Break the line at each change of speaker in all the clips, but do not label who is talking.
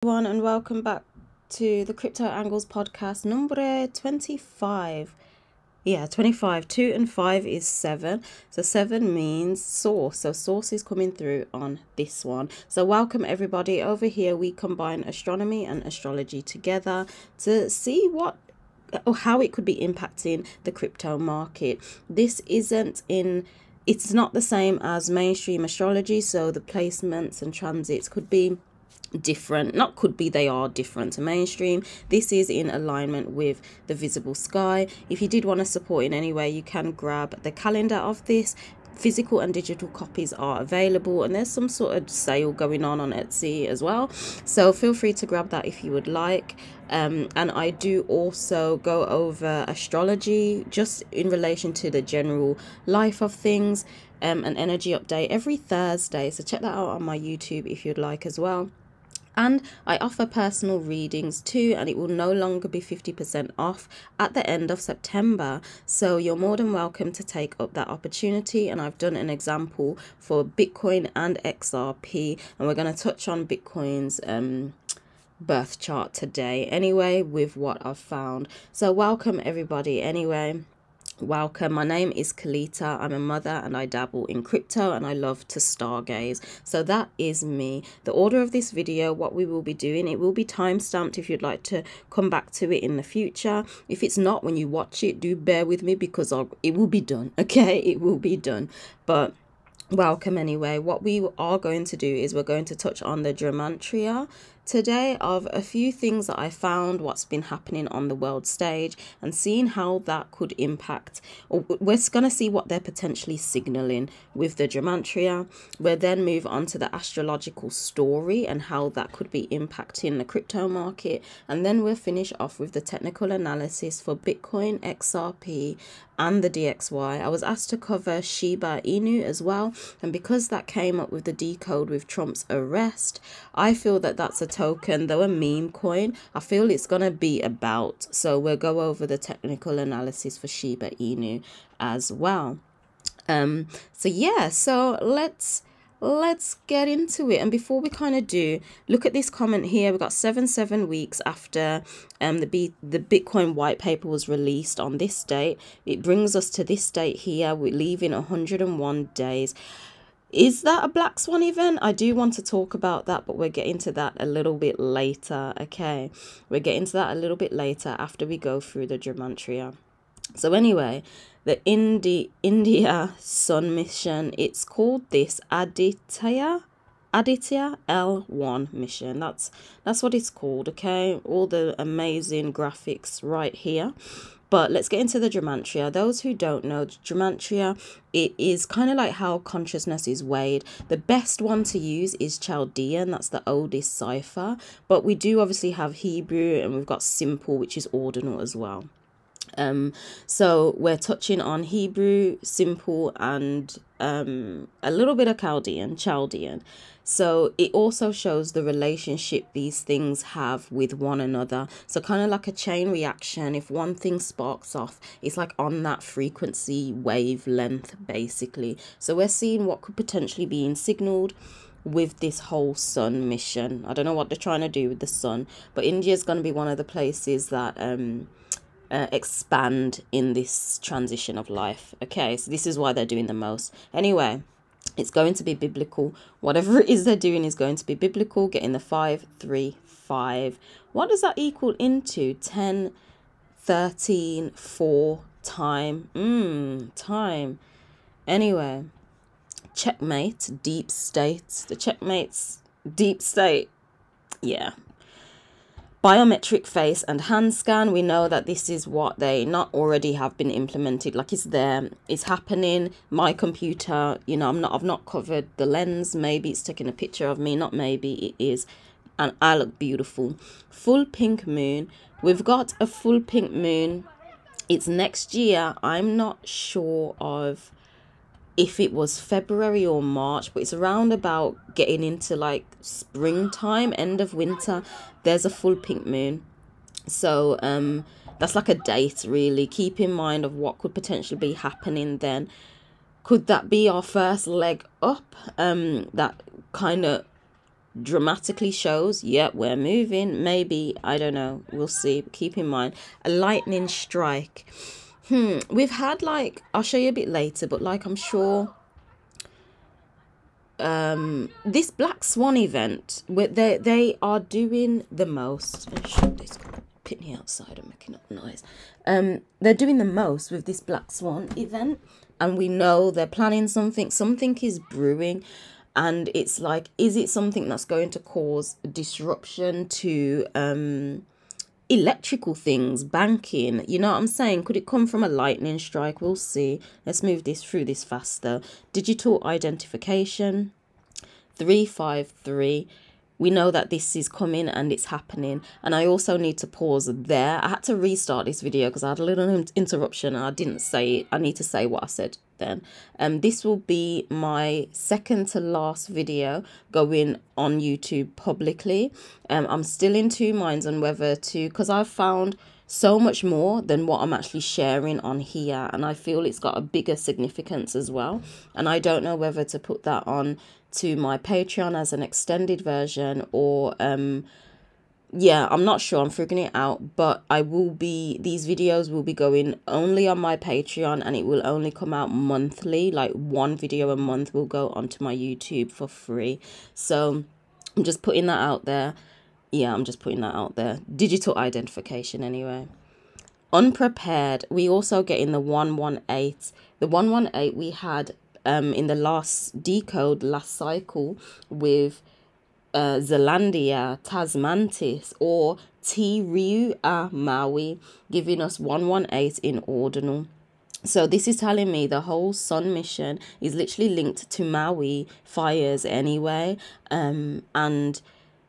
Everyone, and welcome back to the Crypto Angles podcast number 25. Yeah, 25. 2 and 5 is 7. So 7 means source. So source is coming through on this one. So welcome everybody. Over here we combine astronomy and astrology together to see what or how it could be impacting the crypto market. It's not the same as mainstream astrology, so the placements and transits could be different. Not could be, they are different to mainstream. This is in alignment with the visible sky. If you did want to support in any way, you can grab the calendar of this. Physical and digital copies are available, and there's some sort of sale going on Etsy as well, so feel free to grab that if you would like. And I do also go over astrology just in relation to the general life of things, an energy update every Thursday, so check that out on my YouTube if you'd like as well. And I offer personal readings too, and it will no longer be 50% off at the end of September. So you're more than welcome to take up that opportunity. And I've done an example for Bitcoin and XRP, and we're going to touch on Bitcoin's birth chart today anyway with what I've found. So welcome everybody anyway. Welcome. My name is Kelita. I'm a mother and I dabble in crypto and I love to stargaze. So that is me. The order of this video, what we will be doing, it will be time stamped if you'd like to come back to it in the future. If it's not, when you watch it, do bear with me because it will be done. Okay, it will be done. But welcome anyway. What we are going to do is we're going to touch on the Gematria today of a few things that I found, what's been happening on the world stage, and seeing how that could impact, or we're going to see what they're potentially signaling with the Gematria. We'll then move on to the astrological story and how that could be impacting the crypto market, and then we'll finish off with the technical analysis for Bitcoin, XRP and the DXY. I was asked to cover Shiba Inu as well, and because that came up with the decode with Trump's arrest, I feel that that's a token, though a meme coin, I feel it's gonna be about. So we'll go over the technical analysis for Shiba Inu as well. So yeah, so let's get into it. And before we kind of do, look at this comment here. We've got 7 weeks after the Bitcoin white paper was released on this date. It brings us to this date here. We're leaving 101 days. Is that a black swan event? I do want to talk about that, but we're getting to that a little bit later. Okay, we're getting to that a little bit later after we go through the Gematria. So anyway, the India Sun mission, it's called this Aditya L1 mission. That's what it's called. Okay, all the amazing graphics right here. But let's get into the Gematria. Those who don't know, Gematria, it is kind of like how consciousness is weighed. The best one to use is Chaldean. That's the oldest cipher. But we do obviously have Hebrew, and we've got simple, which is ordinal as well. So we're touching on Hebrew, simple, and a little bit of Chaldean. So it also shows the relationship these things have with one another. So kind of like a chain reaction. If one thing sparks off, it's like on that frequency wavelength, basically. So we're seeing what could potentially be signaled with this whole sun mission. I don't know what they're trying to do with the sun, but India is going to be one of the places that expand in this transition of life. Okay, so this is why they're doing the most. Anyway, it's going to be biblical. Whatever it is they're doing is going to be biblical. Getting the 5, 3, 5. What does that equal into? 10, 13, 4, time. Time. Anyway, checkmate, deep state. The checkmate's deep state. Yeah. Biometric face and hand scan. We know that this is what they not already have been implemented. Like, it's there, it's happening. My computer, you know, I've not covered the lens. Maybe it's taking a picture of me, not maybe, it is, and I look beautiful. Full pink moon. We've got a full pink moon. It's next year. I'm not sure of if it was February or March, but it's around about getting into like springtime, end of winter. There's a full pink moon. So that's like a date, really. Keep in mind of what could potentially be happening then. Could that be our first leg up? That kind of dramatically shows, yep, we're moving. Maybe, I don't know, we'll see. Keep in mind, a lightning strike. We've had, like, I'll show you a bit later, but like, I'm sure this Black Swan event, where they are doing the most. This pitney outside and making up noise. They're doing the most with this Black Swan event, and we know they're planning something. Something is brewing, and it's like, is it something that's going to cause disruption to electrical things, banking? You know what I'm saying? Could it come from a lightning strike? We'll see. Let's move this through this faster. Digital identification, 353. We know that this is coming and it's happening. And I also need to pause there. I had to restart this video because I had a little interruption and I didn't say it. I need to say what I said then. This will be my second to last video going on YouTube publicly. I'm still in two minds on whether to, because I've found so much more than what I'm actually sharing on here, and I feel it's got a bigger significance as well, and I don't know whether to put that on to my Patreon as an extended version or yeah, I'm not sure. I'm figuring it out, but these videos will be going only on my Patreon, and it will only come out monthly. Like, one video a month will go onto my YouTube for free. So I'm just putting that out there. Yeah, I'm just putting that out there. Digital identification anyway. Unprepared. We also get in the 118. The 118 we had in the last decode, last cycle, with Zealandia, Tasmantis, or Tirua Maui, giving us 118 in ordinal. So this is telling me the whole sun mission is literally linked to Maui fires anyway. And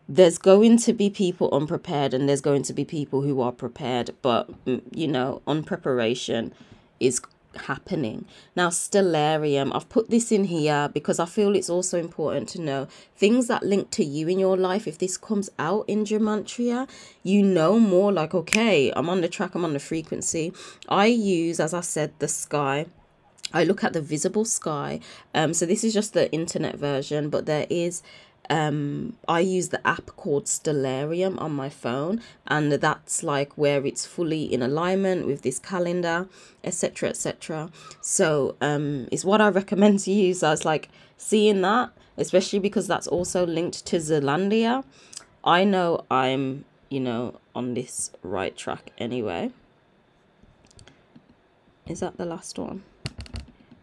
there's going to be people unprepared, and there's going to be people who are prepared, but you know, unpreparation is happening. Now, stellarium, I've put this in here because I feel it's also important to know things that link to you in your life. If this comes out in Gematria, you know more like, okay, I'm on the track, I'm on the frequency. I use, as I said, the sky. I look at the visible sky. So this is just the internet version, but there is I use the app called Stellarium on my phone, and that's like where it's fully in alignment with this calendar, etc, etc. So it's what I recommend to use. I was like, seeing that, especially because that's also linked to Zealandia, I know I'm, you know, on this right track anyway. Is that the last one?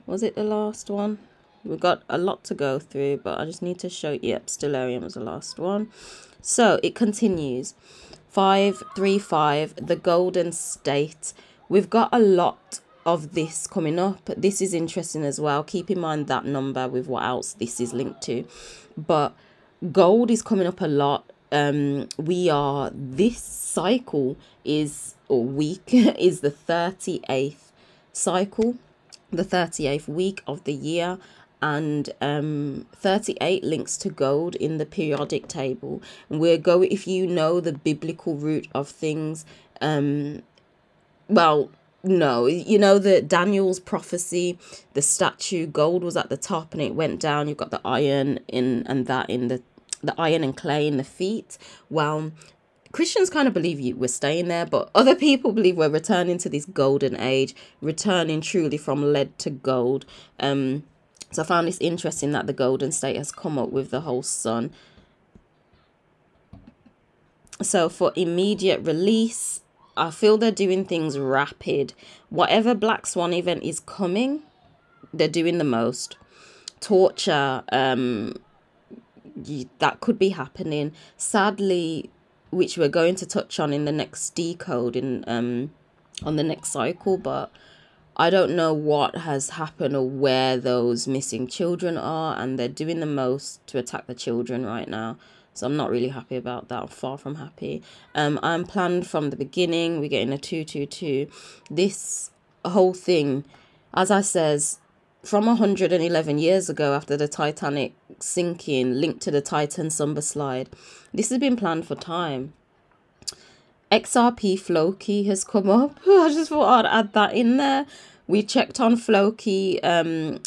Was it the last one? We've got a lot to go through, but I just need to show, yep, Stellarium was the last one. So it continues. 535, the Golden State. We've got a lot of this coming up. This is interesting as well. Keep in mind that number with what else this is linked to. But gold is coming up a lot. This cycle is, or week, is the 38th cycle, the 38th week of the year. And 38 links to gold in the periodic table. And we're going, if you know the biblical root of things, well, no, you know the Daniel's prophecy, the statue, gold was at the top and it went down. You've got the iron in, and that in the iron and clay in the feet. Well, Christians kind of believe we're staying there, but other people believe we're returning to this golden age, returning truly from lead to gold. So I found this interesting that the Golden State has come up with the whole sun. So for immediate release, I feel they're doing things rapid. Whatever Black Swan event is coming, they're doing the most. Torture, that could be happening. Sadly, which we're going to touch on in the next decode on the next cycle, but I don't know what has happened or where those missing children are, and they're doing the most to attack the children right now. So I'm not really happy about that. I'm far from happy. I'm planned from the beginning. We're getting a 222. This whole thing, as I says, from 111 years ago after the Titanic sinking, linked to the Titan slide, this has been planned for time. XRP Floki has come up. I just thought I'd add that in there. We checked on Floki a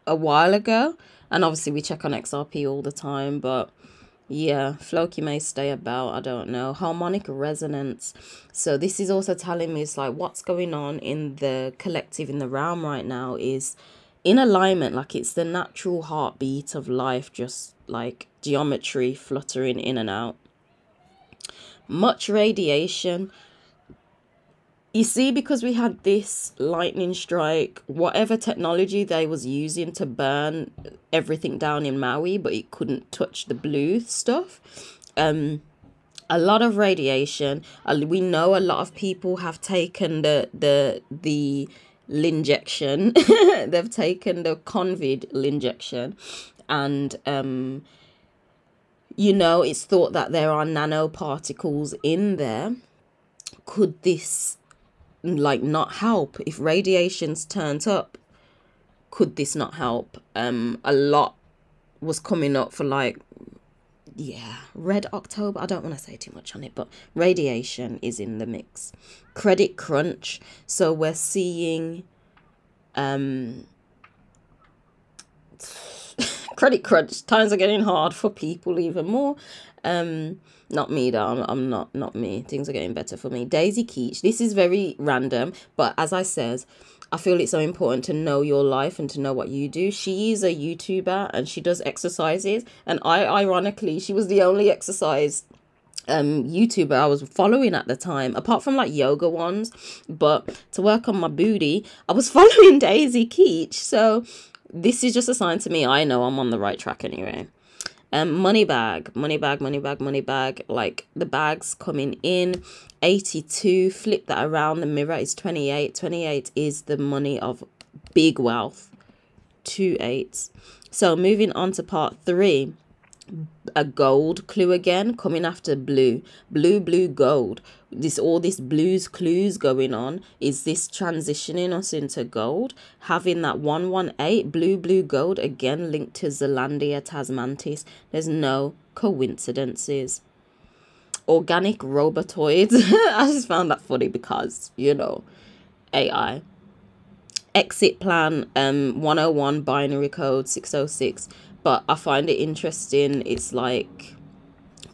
while ago, and obviously we check on XRP all the time, but Yeah, Floki may stay about, I don't know. Harmonic resonance. So this is also telling me it's like what's going on in the collective, in the realm right now is in alignment, like it's the natural heartbeat of life, just like geometry fluttering in and out. Much radiation. You see, because we had this lightning strike, whatever technology they was using to burn everything down in Maui, but it couldn't touch the blue stuff. A lot of radiation. We know a lot of people have taken the injection. They've taken the COVID injection, and you know, it's thought that there are nanoparticles in there. Could this like not help if radiation's turned up? Could this not help? A lot was coming up for like, yeah, Red October. I don't want to say too much on it, but radiation is in the mix. Credit crunch. So we're seeing credit crunch. Times are getting hard for people even more. Not me though. I'm not me. Things are getting better for me. Daisy Keach. This is very random, but as I said, I feel it's so important to know your life and to know what you do. She is a YouTuber and she does exercises, and ironically, she was the only exercise YouTuber I was following at the time, apart from like yoga ones. But to work on my booty, I was following Daisy Keach. So this is just a sign to me. I know I'm on the right track anyway. Money bag. Like the bags coming in. 82. Flip that around. The mirror is 28. 28 is the money of big wealth. 2 8s. So moving on to part 3. A gold clue again, coming after blue, gold. All this blues clues going on. Is this transitioning us into gold? Having that 118 blue gold again linked to Zealandia, Tasmantis. There's no coincidences. Organic robotoids. I just found that funny because, you know, AI. Exit plan 101 binary code 606. But I find it interesting. It's like,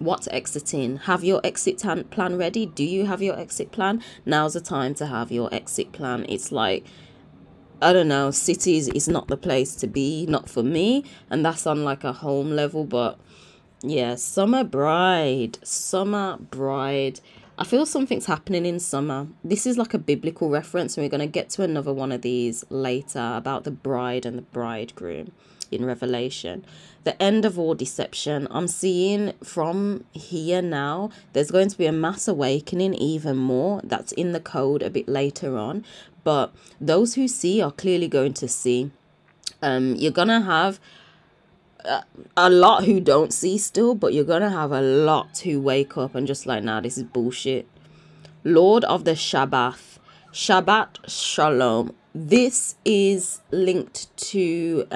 what's exiting? Have your exit plan ready? Do you have your exit plan? Now's the time to have your exit plan. It's like, I don't know, cities is not the place to be, not for me. And that's on like a home level. But yeah, summer bride. I feel something's happening in summer. This is like a biblical reference, and we're going to get to another one of these later about the bride and the bridegroom in Revelation. The end of all deception. I'm seeing from here now, there's going to be a mass awakening even more. That's in the code a bit later on. But those who see are clearly going to see. You're going to have a lot who don't see still, but you're going to have a lot who wake up and just like, nah, this is bullshit. Lord of the Shabbat. Shabbat Shalom. This is linked to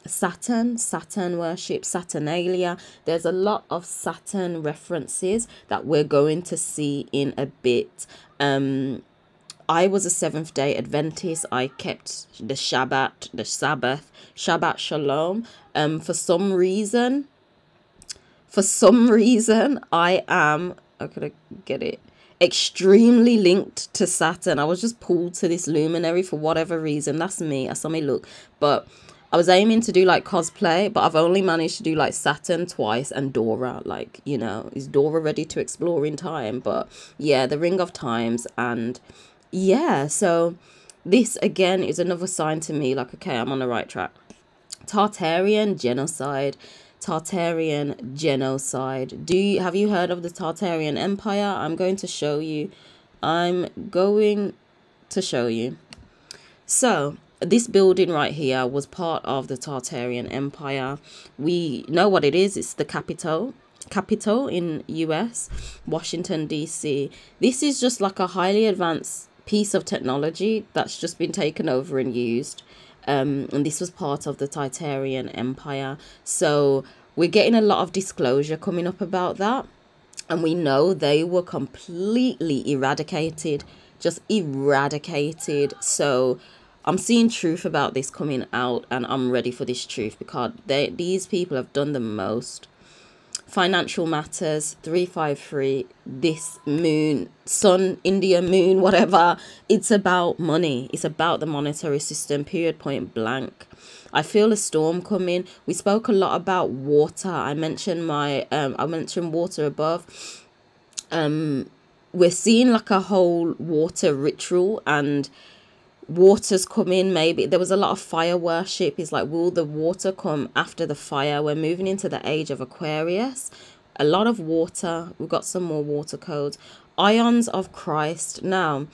Saturn worship, Saturnalia. There's a lot of Saturn references that we're going to see in a bit. I was a Seventh-day Adventist. I kept the Shabbat, the Sabbath, Shabbat Shalom. For some reason, I am, I could get it, extremely linked to Saturn. I was just pulled to this luminary for whatever reason. That's me. That's how me look. But I was aiming to do like cosplay, but I've only managed to do like Saturn twice and Dora. Like, you know, is Dora ready to explore in time? But yeah, the Ring of Times. And yeah, so this again is another sign to me like, okay, I'm on the right track. Tartarian genocide. Tartarian genocide. Have you heard of the Tartarian Empire? I'm going to show you. So this building right here was part of the Tartarian Empire. We know what it is. It's the capital in US, Washington DC. This is just like a highly advanced piece of technology that's just been taken over and used. And this was part of the Tartarian Empire. So we're getting a lot of disclosure coming up about that. And we know they were completely eradicated. Just eradicated. So I'm seeing truth about this coming out. And I'm ready for this truth because these people have done the most. financial matters, 353, this moon, sun, India moon, whatever. It's about money. It's about the monetary system, period, point blank. I feel a storm coming. We spoke a lot about water. I mentioned water above. We're seeing like a whole water ritual, and water's coming. Maybe there was a lot of fire worship. It's like, will the water come after the fire? We're moving into the age of Aquarius. A lot of water. We've got some more water codes. Ions of Christ. Now,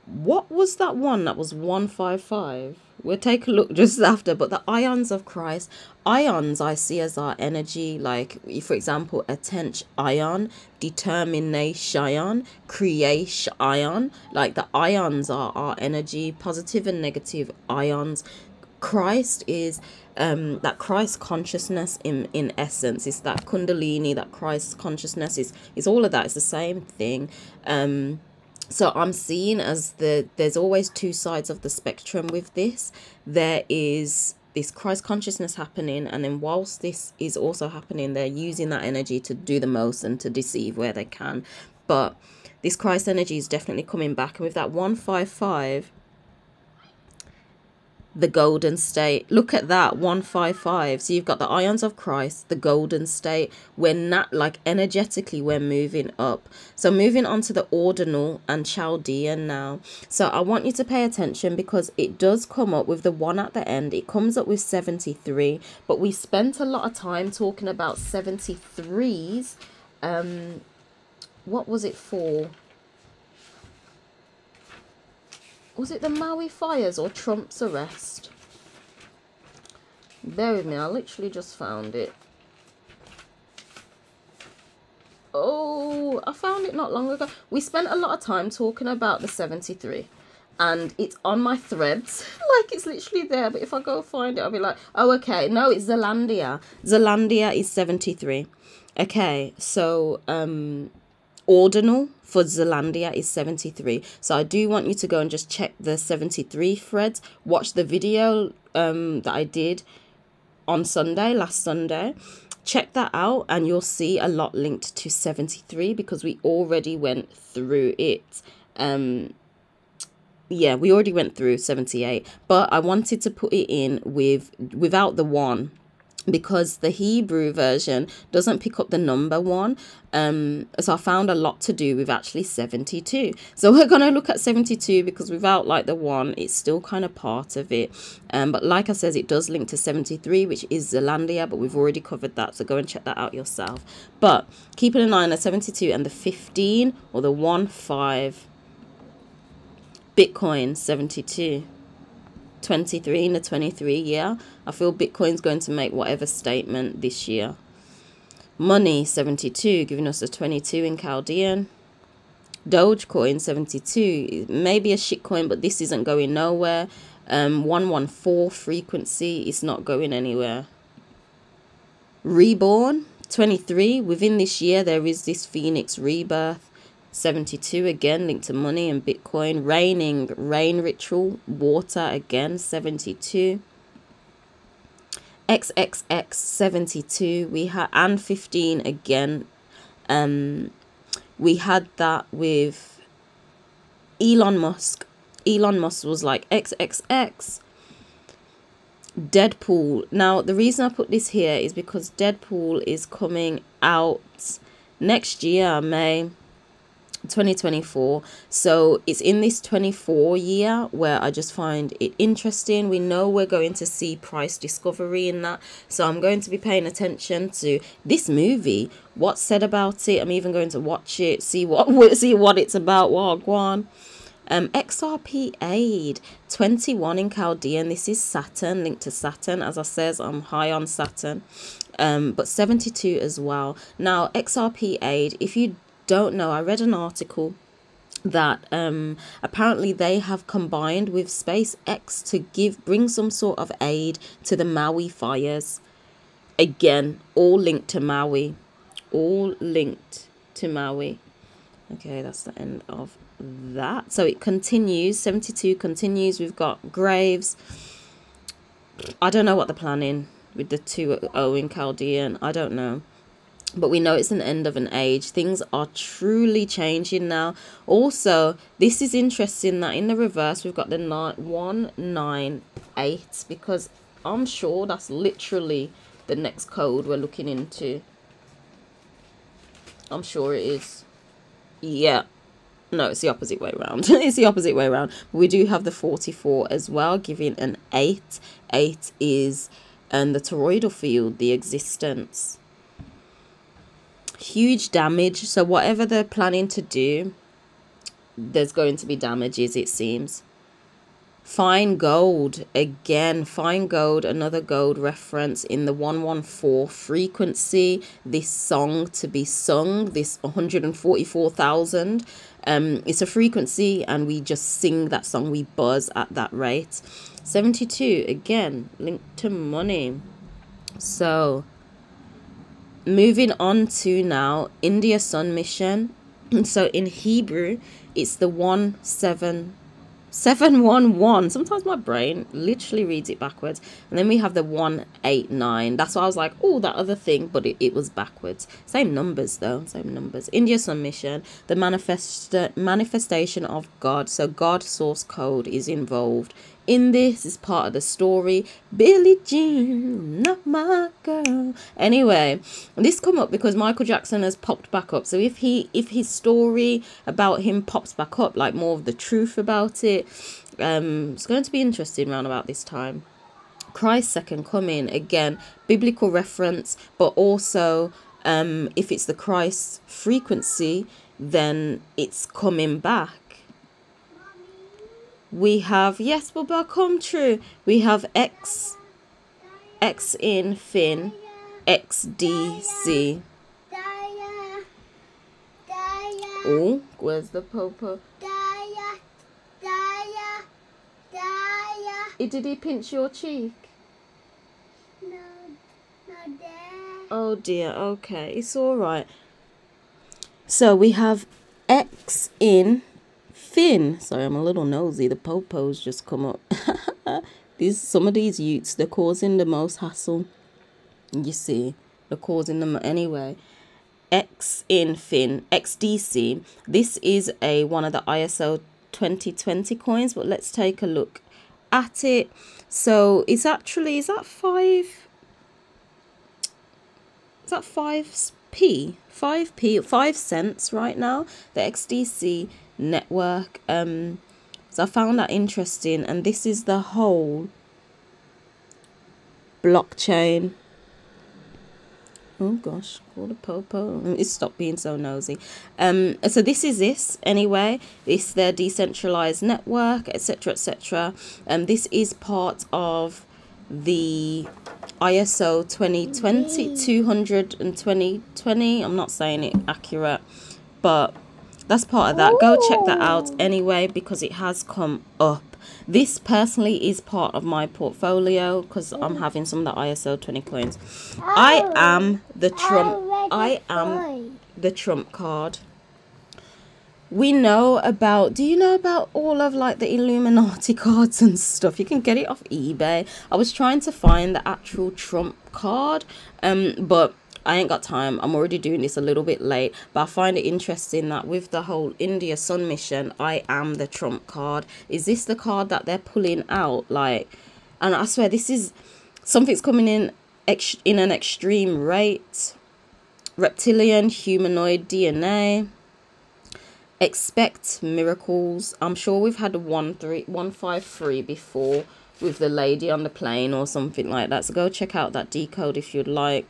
what was that one? That was 155. We'll take a look just after. But the ions of Christ, ions I see as our energy. Like, for example, attention ion, determination, creation ion. Like, the ions are our energy, positive and negative ions. Christ is that Christ consciousness in essence. It's that Kundalini, that Christ consciousness is all of that. It's the same thing. So I'm seeing as there's always two sides of the spectrum with this. There is this Christ consciousness happening, and then whilst this is also happening, they're using that energy to do the most and to deceive where they can. But this Christ energy is definitely coming back, and with that 155, the golden state, look at that, 155. So you've got the ions of Christ, the golden state. We're not, like, energetically we're moving up. So moving on to the ordinal and Chaldean now. So I want you to pay attention, because it does come up with the 1 at the end. It comes up with 73, but we spent a lot of time talking about 73s. What was it for? Was it the Maui fires or Trump's arrest? Bear with me, I literally just found it. Oh, I found it not long ago. We spent a lot of time talking about the 73. And it's on my threads. Like, it's literally there. But if I go find it, I'll be like, oh, okay. No, it's Zealandia. Zealandia is 73. Okay, so ordinal for Zealandia is 73. So I do want you to go and just check the 73 threads. Watch the video that I did on Sunday, last Sunday. Check that out, and you'll see a lot linked to 73, because we already went through it. Yeah, we already went through 78, but I wanted to put it in without the 1, because the Hebrew version doesn't pick up the number 1. So I found a lot to do with actually 72. So we're going to look at 72, because without, like, the 1, it's still kind of part of it. But like I said, it does link to 73, which is Zealandia, but we've already covered that. So go and check that out yourself. But keeping an eye on the 72 and the 15 or the 15. Bitcoin 72. 23 in the 23 year. I feel Bitcoin's going to make whatever statement this year. Money 72, giving us a 22 in Chaldean. Dogecoin 72, maybe a shitcoin, but this isn't going nowhere. 114 frequency is not going anywhere. Reborn 23, within this year there is this Phoenix rebirth. 72 again, linked to money and Bitcoin. Rain ritual, water again, 72. XXX 72 we had, and 15 again. We had that with Elon Musk. Elon Musk was like XXX. Deadpool. Now the reason I put this here is because Deadpool is coming out next year, May 2024. So it's in this 24 year where I just find it interesting. We know we're going to see price discovery in that, so I'm going to be paying attention to this movie, what's said about it. I'm even going to watch it, see what it's about. Wagwan. XRP aid 21 in Chaldean. This is Saturn, linked to Saturn. As I says, I'm high on Saturn. But 72 as well. Now XRP aid, if you don't know, I read an article that apparently they have combined with SpaceX to bring some sort of aid to the Maui fires. Again, all linked to Maui. All linked to Maui. Okay, that's the end of that. So it continues. 72 continues. We've got graves. I don't know what they're planning. with the 2-0 in Chaldean. I don't know. But we know it's an end of an age. Things are truly changing now. Also, this is interesting that in the reverse, we've got the 198, because I'm sure that's literally the next code we're looking into. I'm sure it is. Yeah. No, it's the opposite way around. It's the opposite way around. We do have the 44 as well, giving an 8. 8 is the toroidal field, the existence. Huge damage. So whatever they're planning to do, there's going to be damages, it seems. Fine gold. Again, fine gold, another gold reference in the 114 frequency. This song to be sung, this 144,000. It's a frequency, and we just sing that song. We buzz at that rate. 72, again, linked to money. So moving on to now India Sun mission. So in Hebrew, it's the 17711. Sometimes my brain literally reads it backwards. And then we have the 189. That's why I was like, oh, that other thing, but it was backwards. Same numbers though, same numbers. India Sun mission, the manifestation of God. So God source code is involved in this, is part of the story. Billie Jean, not my girl. Anyway, this come up because Michael Jackson has popped back up. So if his story about him pops back up, like more of the truth about it, it's going to be interesting around about this time. Christ's second coming, again, biblical reference, but also if it's the Christ frequency, then it's coming back. We have, yes, Bubba, come true. We have X in fin, XDC. Oh, where's the popo? Did he pinch your cheek?
No, not there.
Oh dear, okay, it's all right. So we have X in fin. Sorry, I'm a little nosy. The popos just come up. Some of these youths, they're causing the most hassle. You see, they're causing them anyway. X in fin, XDC. This is one of the ISO 2020 coins, but let's take a look at it. So it's actually, is that 5 cents right now, the XDC network. So I found that interesting, and this is the whole blockchain. Oh gosh, call the popo. It's stop being so nosy. So this is this anyway. It's their decentralized network, etc., etc. This is part of the ISO 2020 22020. I'm not saying it accurate, but that's part of that. Go check that out anyway, because it has come up. This personally is part of my portfolio because I'm having some of the ISO 20 coins. I am the Trump. I am the Trump card. We know about, do you know about all of like the Illuminati cards and stuff? You can get it off eBay. I was trying to find the actual Trump card, but I ain't got time. I'm already doing this a little bit late, but I find it interesting that with the whole India Sun mission, I am the Trump card. Is this the card that they're pulling out? Like, and I swear this is, something's coming in an extreme rate. Reptilian, humanoid DNA. Expect miracles. I'm sure we've had a 153 before with the lady on the plane or something like that. So go check out that decode if you'd like.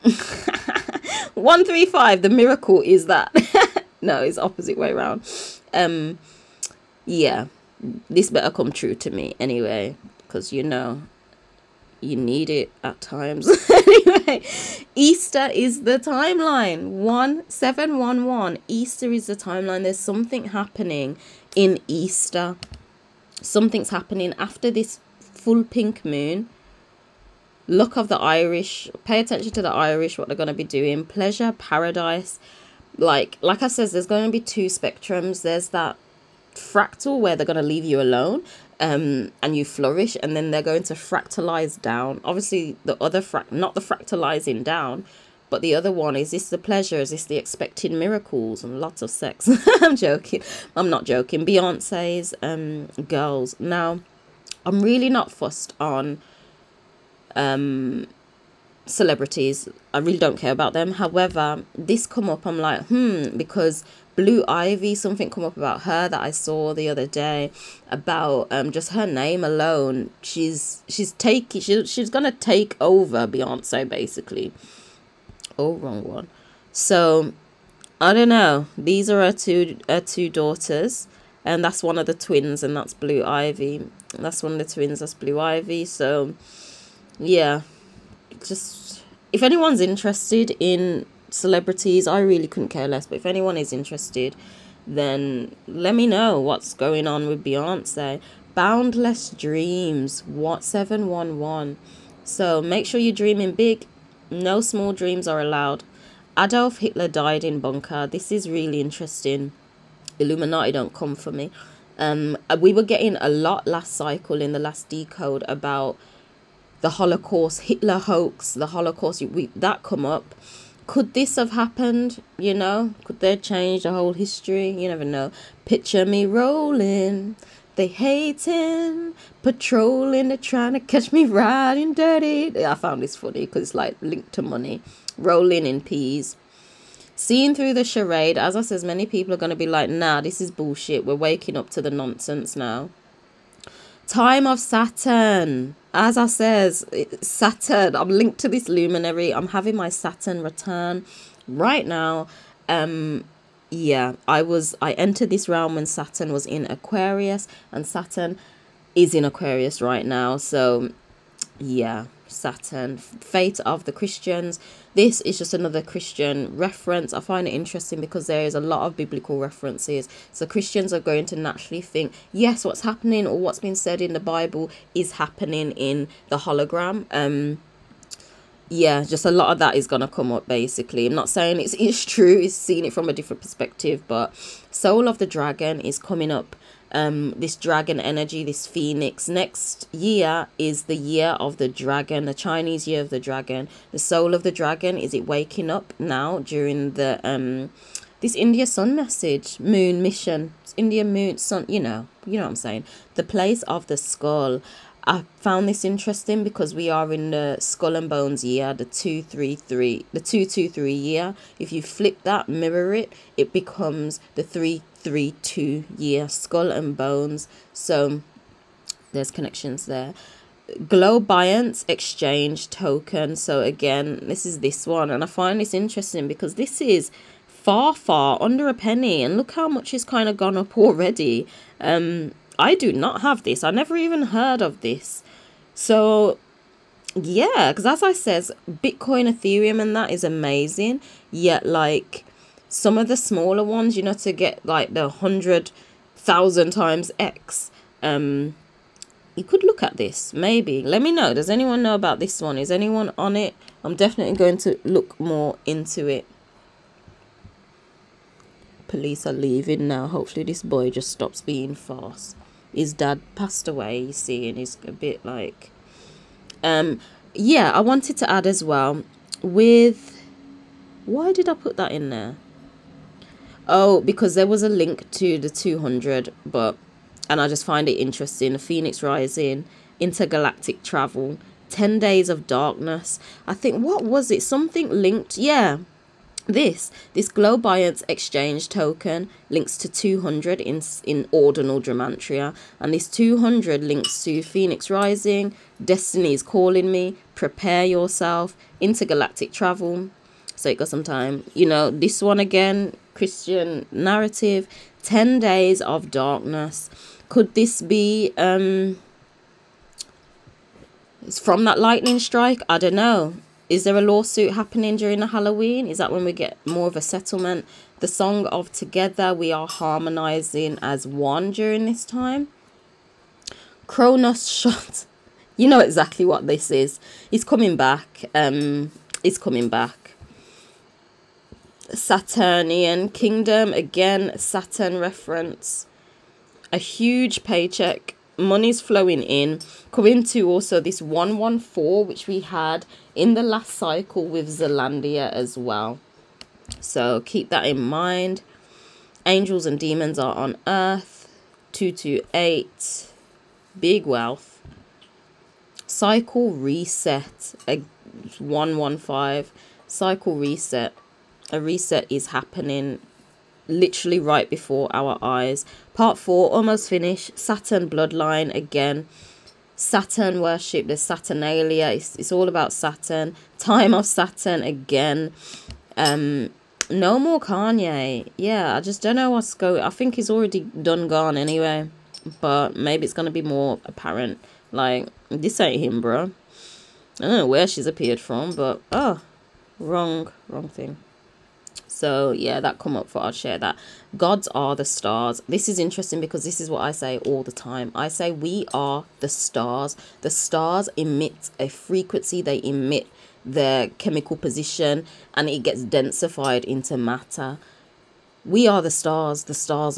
135, the miracle is that. No, it's opposite way around. Yeah, this better come true to me anyway, because you know you need it at times. Anyway, Easter is the timeline. 1711. Easter is the timeline. There's something happening in Easter. Something's happening after this full pink moon. Luck of the Irish. Pay attention to the Irish, what they're going to be doing. Pleasure, paradise. Like I said, there's going to be two spectrums. There's that fractal where they're going to leave you alone, and you flourish, and then they're going to fractalize down. Obviously the other not the fractalizing down, but the other one, is this the pleasure, is this the expected miracles and lots of sex? I'm joking, I'm not joking. Beyonce's girls. Now I'm really not fussed on celebrities. I really don't care about them. However, this come up, I'm like, because Blue Ivy, something come up about her that I saw the other day, about just her name alone. She's gonna take over Beyonce, basically. Oh, wrong one. So I don't know. These are her two daughters, and that's one of the twins, and that's Blue Ivy. That's one of the twins, that's Blue Ivy. So yeah, just if anyone's interested in celebrities, I really couldn't care less, but if anyone is interested, then let me know what's going on with Beyonce. Boundless dreams, what, 711. So make sure you're dreaming big. No small dreams are allowed. Adolf Hitler died in bunker. This is really interesting. Illuminati don't come for me. We were getting a lot last cycle in the last decode about the Holocaust, Hitler hoax, the Holocaust. That come up. Could this have happened? You know, could they change the whole history? You never know. Picture me rolling. They hating, patrolling, they're trying to catch me riding dirty. I found this funny because it's like linked to money. Rolling in peas. Seeing through the charade, as I says, many people are going to be like, nah, this is bullshit. We're waking up to the nonsense now. Time of Saturn. As I says, Saturn, I'm linked to this luminary. I'm having my Saturn return right now. Yeah, I entered this realm when Saturn was in Aquarius, and Saturn is in Aquarius right now. So yeah, Saturn, fate of the Christians. This is just another Christian reference. I find it interesting because there is a lot of biblical references. So Christians are going to naturally think, yes, what's happening or what's been said in the Bible is happening in the hologram. Yeah, just a lot of that is going to come up, basically. I'm not saying it's true. It's seeing it from a different perspective. But Soul of the Dragon is coming up. This dragon energy, this phoenix. Next year is the year of the dragon, the Chinese year of the dragon. The soul of the dragon, is it waking up now during the this India sun message, moon mission, India moon sun, you know what I'm saying. The place of the skull. I found this interesting because we are in the skull and bones year, the 223 year. If you flip that, mirror it, it becomes the 332 year, skull and bones. So there's connections there. Globiance exchange token. So again, this is this one, and I find this interesting because this is far under a penny, and look how much it's kind of gone up already. I do not have this. I never even heard of this. So yeah, because as I says, Bitcoin, Ethereum and that is amazing. Yet like some of the smaller ones, you know, to get like the 100,000 times X, you could look at this. Maybe let me know. Does anyone know about this one? Is anyone on it? I'm definitely going to look more into it. Police are leaving now. Hopefully this boy just stops being fast. His dad passed away, you see, and he's a bit like yeah, I wanted to add as well with, why did I put that in there? Oh, because there was a link to the 200, and I just find it interesting. The Phoenix Rising, intergalactic travel, 10 days of darkness. I think, what was it? Something linked, yeah. This Globiance exchange token links to 200 in ordinal Gematria, and this 200 links to Phoenix Rising, Destiny is calling me, prepare yourself, intergalactic travel. So it got some time. You know, this one again, Christian narrative, 10 days of darkness. Could this be it's from that lightning strike? I don't know. Is there a lawsuit happening during the Halloween? Is that when we get more of a settlement? The song of together, we are harmonizing as one during this time. Kronos shot. You know exactly what this is. He's coming back. He's coming back. Saturnian kingdom. Again, Saturn reference. A huge paycheck. money's flowing in. Coming to also this 114, which we had in the last cycle with Zealandia as well. So keep that in mind. Angels and demons are on earth. 228. Big wealth. Cycle reset. 115. Cycle reset. A reset is happening literally right before our eyes. Part 4 almost finished. Saturn bloodline again. Saturn worship. There's Saturnalia. It's all about Saturn. Time of Saturn again. No more Kanye. Yeah, I just don't know what's going. I think he's already done gone anyway, but maybe it's gonna be more apparent. Like, this ain't him, bro. I don't know where she's appeared from, but oh, wrong thing. So yeah, that come up for, I'll share that. Gods are the stars. This is interesting because this is what I say all the time. I say we are the stars. The stars emit a frequency. They emit their chemical position and it gets densified into matter. We are the stars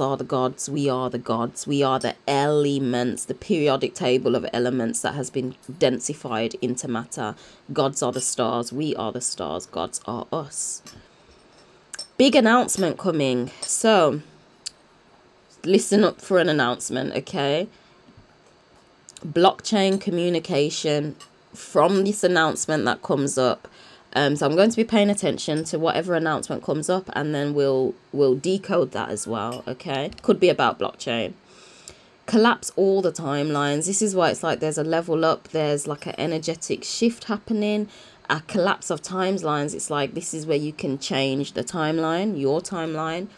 are the gods, we are the gods, we are the elements, the periodic table of elements that has been densified into matter. Gods are the stars, we are the stars, gods are us. Big announcement coming, so listen up for an announcement, okay? Blockchain communication from this announcement that comes up. So I'm going to be paying attention to whatever announcement comes up, and then we'll decode that as well, okay? Could be about blockchain. Collapse all the timelines. This is why it's like there's a level up, there's like an energetic shift happening, a collapse of timelines. It's like this is where you can change the timeline, your timeline.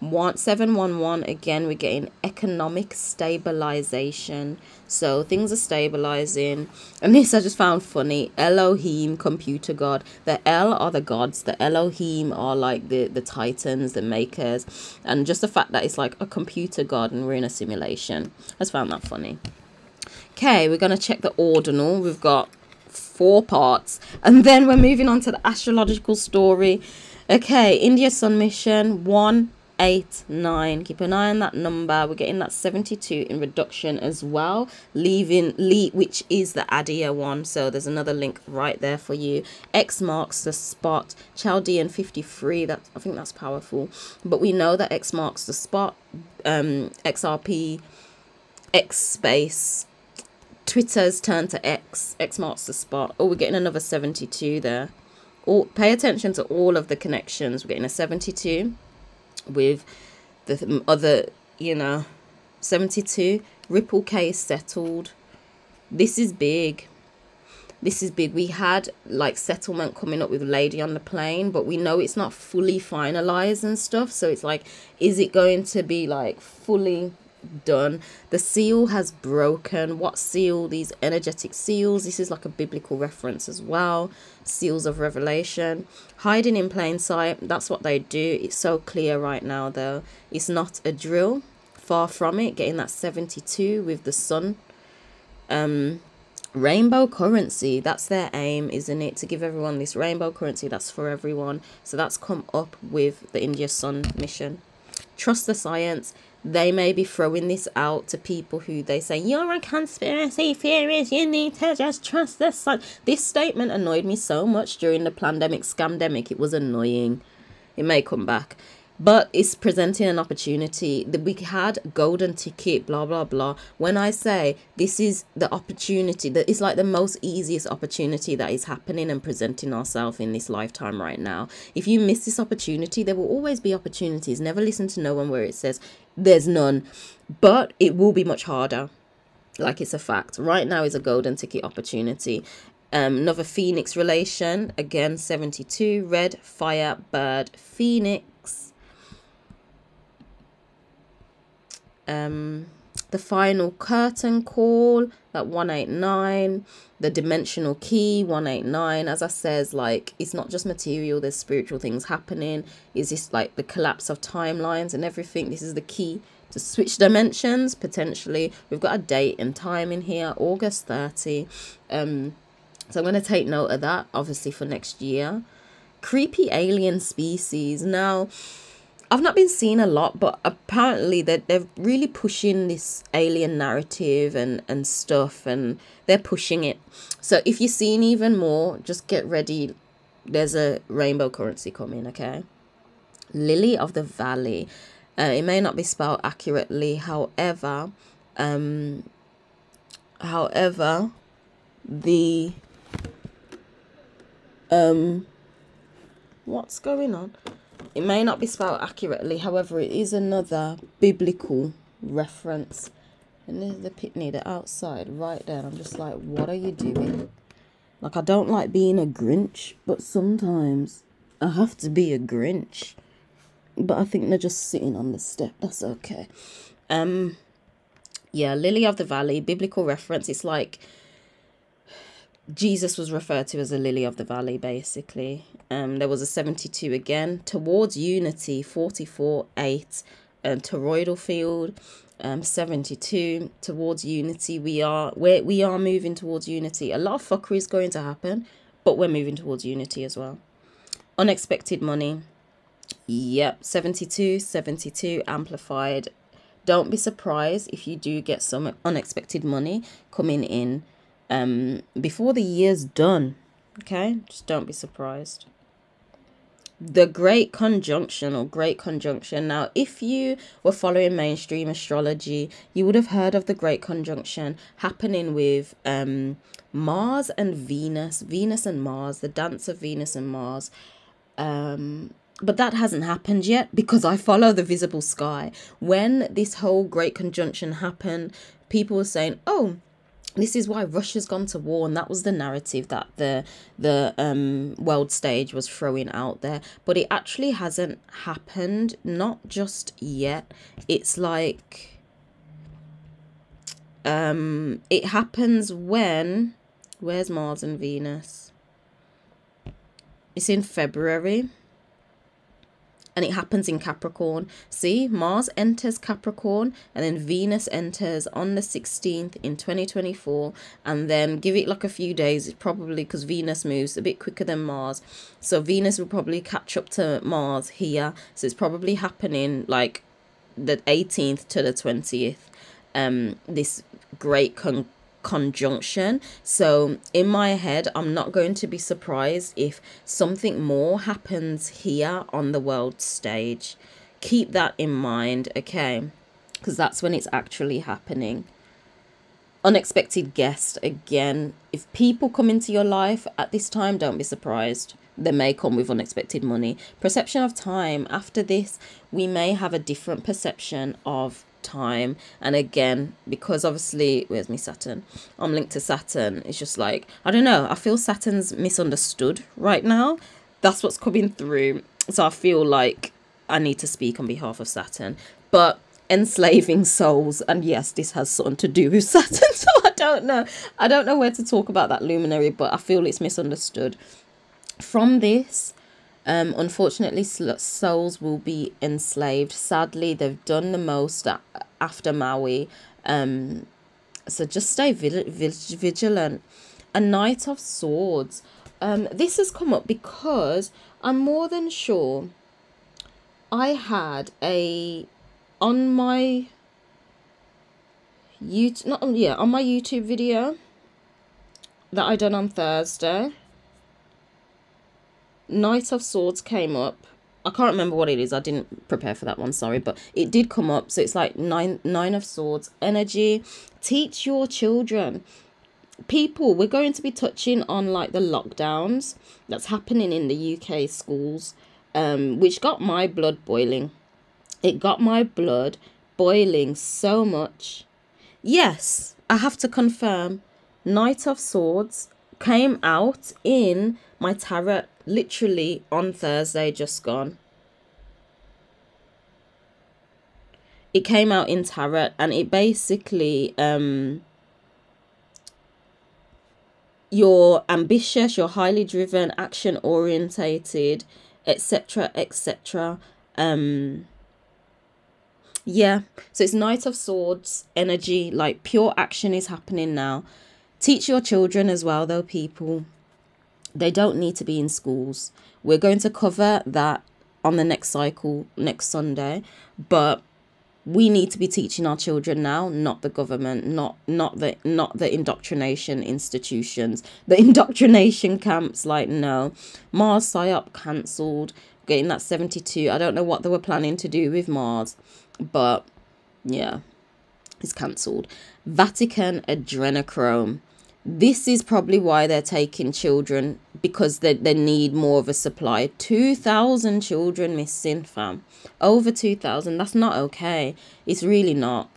711 again, we're getting economic stabilization, so things are stabilizing. And this I just found funny. Elohim, computer god. The El are the gods, the Elohim are like the titans, the makers, and just the fact that it's like a computer god and we're in a simulation, I just found that funny. Okay, we're gonna check the ordinal. We've got 4 parts, and then we're moving on to the astrological story. Okay, India Sun mission 189. Keep an eye on that number. We're getting that 72 in reduction as well, which is the Aditya one. So there's another link right there for you. X marks the spot. Chaldean 53. That, I think that's powerful. But we know that X marks the spot. XRP, X space. Twitter's turned to X. X marks the spot. Oh, we're getting another 72 there. Pay attention to all of the connections. We're getting a 72 with the other, 72. Ripple case settled. This is big. This is big. We had like settlement coming up with Lady on the Plane, but we know it's not fully finalized and stuff. So it's like, is it going to be like fully done? The seal has broken. What seal? These energetic seals. This is like a biblical reference as well. Seals of revelation. Hiding in plain sight. That's what they do. It's so clear right now though. It's not a drill. Far from it. Getting that 72 with the sun. Rainbow currency, that's their aim, isn't it, to give everyone this rainbow currency that's for everyone. So that's come up with the India Sun mission. Trust the science. They may be throwing this out to people who they say, you're a conspiracy theorist, you need to just trust the science. This statement annoyed me so much during the pandemic, scamdemic. It was annoying. It may come back. But it's presenting an opportunity. That we had golden ticket, blah, blah, blah. When I say this is the opportunity, that it's like the most easiest opportunity that is happening and presenting ourselves in this lifetime right now. If you miss this opportunity, there will always be opportunities. Never listen to no one where it says there's none. But it will be much harder. Like, it's a fact. Right now is a golden ticket opportunity. Another Phoenix relation. Again, 72. Red, fire, bird, Phoenix. The final curtain call, that 189, the dimensional key 189. As I says, like, it's not just material, there's spiritual things happening. Is this like the collapse of timelines and everything? This is the key to switch dimensions potentially. We've got a date and time in here, August 30. So I'm going to take note of that, obviously, for next year. Creepy alien species. Now, I've not been seeing a lot, but apparently they're really pushing this alien narrative and stuff, and they're pushing it. So if you're seeing even more, just get ready. There's a rainbow currency coming, okay? Lily of the Valley. It may not be spelled accurately, however, the what's going on? It may not be spelled accurately, however, it is another biblical reference. And there's the pitney, the outside, right there. I'm just like, what are you doing? Like, I don't like being a Grinch, but sometimes I have to be a Grinch. But I think they're just sitting on the step. That's okay. Yeah, Lily of the Valley, biblical reference. It's like Jesus was referred to as a lily of the valley, basically. There was a 72 again. Towards unity, 44, 8. Toroidal field, 72. Towards unity, we are moving towards unity. A lot of fuckery is going to happen, but we're moving towards unity as well. Unexpected money. Yep, 72, 72 amplified. Don't be surprised if you do get some unexpected money coming in before the year's done. Okay, just don't be surprised. The Great Conjunction, or Great Conjunction. Now, if you were following mainstream astrology, you would have heard of the Great Conjunction happening with Mars and Venus, Venus and Mars, the dance of Venus and Mars. But that hasn't happened yet because I follow the visible sky. When this whole Great Conjunction happened, people were saying, oh, this is why Russia's gone to war, and that was the narrative that the world stage was throwing out there. But it actually hasn't happened, not just yet. It's like it happens when, where's Mars and Venus? It's in February. And it happens in Capricorn. See, Mars enters Capricorn, and then Venus enters on the 16th in 2024. And then give it like a few days. It's probably because Venus moves a bit quicker than Mars. So Venus will probably catch up to Mars here. So it's probably happening like the 18th to the 20th. This great conjunction. So in my head, I'm not going to be surprised if something more happens here on the world stage. Keep that in mind, okay? Because that's when it's actually happening. Unexpected guest again. If people come into your life at this time, don't be surprised. They may come with unexpected money. Perception of time. After this, we may have a different perception of time. And again, because obviously, where's me Saturn? I'm linked to Saturn. It's just like, I don't know, I feel Saturn's misunderstood right now. That's what's coming through. So I feel like I need to speak on behalf of Saturn. But enslaving souls, and yes, this has something to do with Saturn. So I don't know where to talk about that luminary, but I feel it's misunderstood. From this, unfortunately, souls will be enslaved. Sadly, they've done the most after Maui. So just stay vigilant. A Knight of Swords. This has come up because I'm more than sure I had on my YouTube video that I done on Thursday. Knight of Swords came up. I can't remember what it is. I didn't prepare for that one, sorry, but it did come up. So it's like nine of Swords energy. Teach your children. People, we're going to be touching on like the lockdowns that's happening in the UK schools, which got my blood boiling. It got my blood boiling so much. Yes, I have to confirm, Knight of Swords came out in my tarot literally on Thursday just gone. It came out in tarot, and it basically you're ambitious, you're highly driven, action orientated, etc, etc. Yeah, so it's Knight of Swords energy, like pure action is happening now. Teach your children as well though, people. They don't need to be in schools. We're going to cover that on the next cycle next Sunday, but we need to be teaching our children now, not the government, not the indoctrination institutions, the indoctrination camps. Like, no, Mars psyop cancelled, getting that 72. I don't know what they were planning to do with Mars, but yeah, it's cancelled. Vatican adrenochrome. This is probably why they're taking children, because they need more of a supply. 2,000 children missing, fam. Over 2,000. That's not okay. It's really not.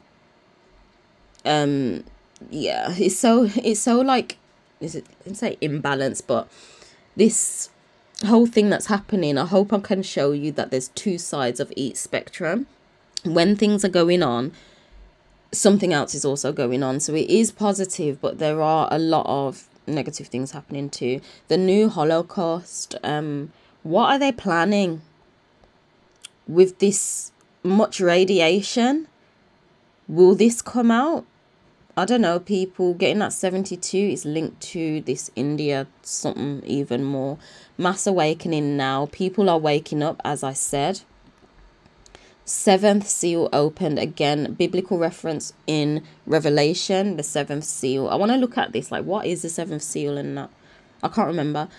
Yeah, it's so like, is it, I can say imbalance, but this whole thing that's happening, I hope I can show you that there's two sides of each spectrum. When things are going on, something else is also going on. So it is positive, but there are a lot of negative things happening too. The new Holocaust, what are they planning with this much radiation? Will this come out? I don't know, people. Getting that 72 is linked to this India something even more. Mass awakening now. People are waking up, as I said. Seventh seal opened again. Biblical reference in Revelation, the seventh seal. I want to look at this, like, what is the seventh seal and that? I can't remember,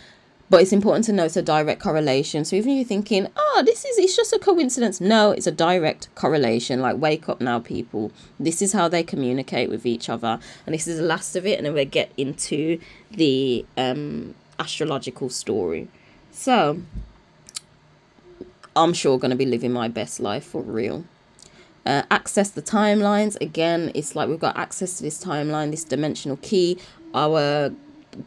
but it's important to know it's a direct correlation. So even you're thinking, oh, it's just a coincidence, no, it's a direct correlation. Like, wake up now, people. This is how they communicate with each other, and this is the last of it, and then we'll get into the astrological story. So I'm sure going to be living my best life for real. Access the timelines. Again, it's like we've got access to this timeline, this dimensional key. Our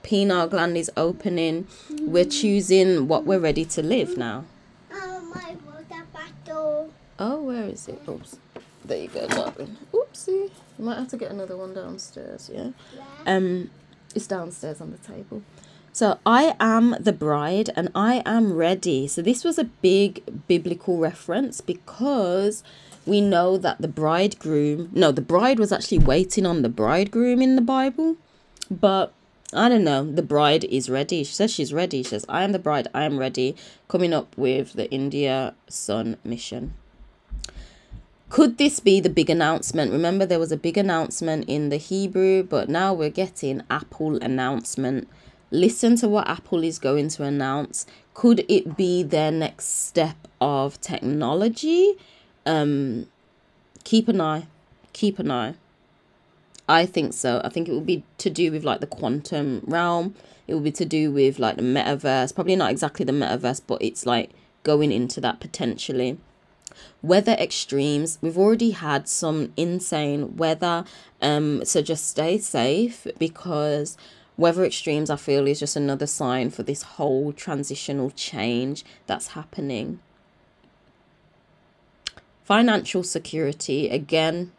pineal gland is opening. We're choosing what we're ready to live now.
My water bottle.
Oh, where is it? Oops. There you go, darling. Oopsie. You might have to get another one downstairs, yeah? It's downstairs on the table. So I am the bride and I am ready. So this was a big biblical reference, because we know that the bride was actually waiting on the bridegroom in the Bible. But I don't know, the bride is ready. She says she's ready. She says, I am the bride, I am ready. Coming up with the India Sun mission. Could this be the big announcement? Remember, there was a big announcement in the Hebrew, but now we're getting Apple announcement. Listen to what Apple is going to announce. Could it be their next step of technology? Keep an eye. Keep an eye. I think so. I think it will be to do with like the quantum realm. It will be to do with like the metaverse. Probably not exactly the metaverse, but it's like going into that potentially. Weather extremes. We've already had some insane weather. So just stay safe, because weather extremes, I feel, is just another sign for this whole transitional change that's happening. Financial security. Again,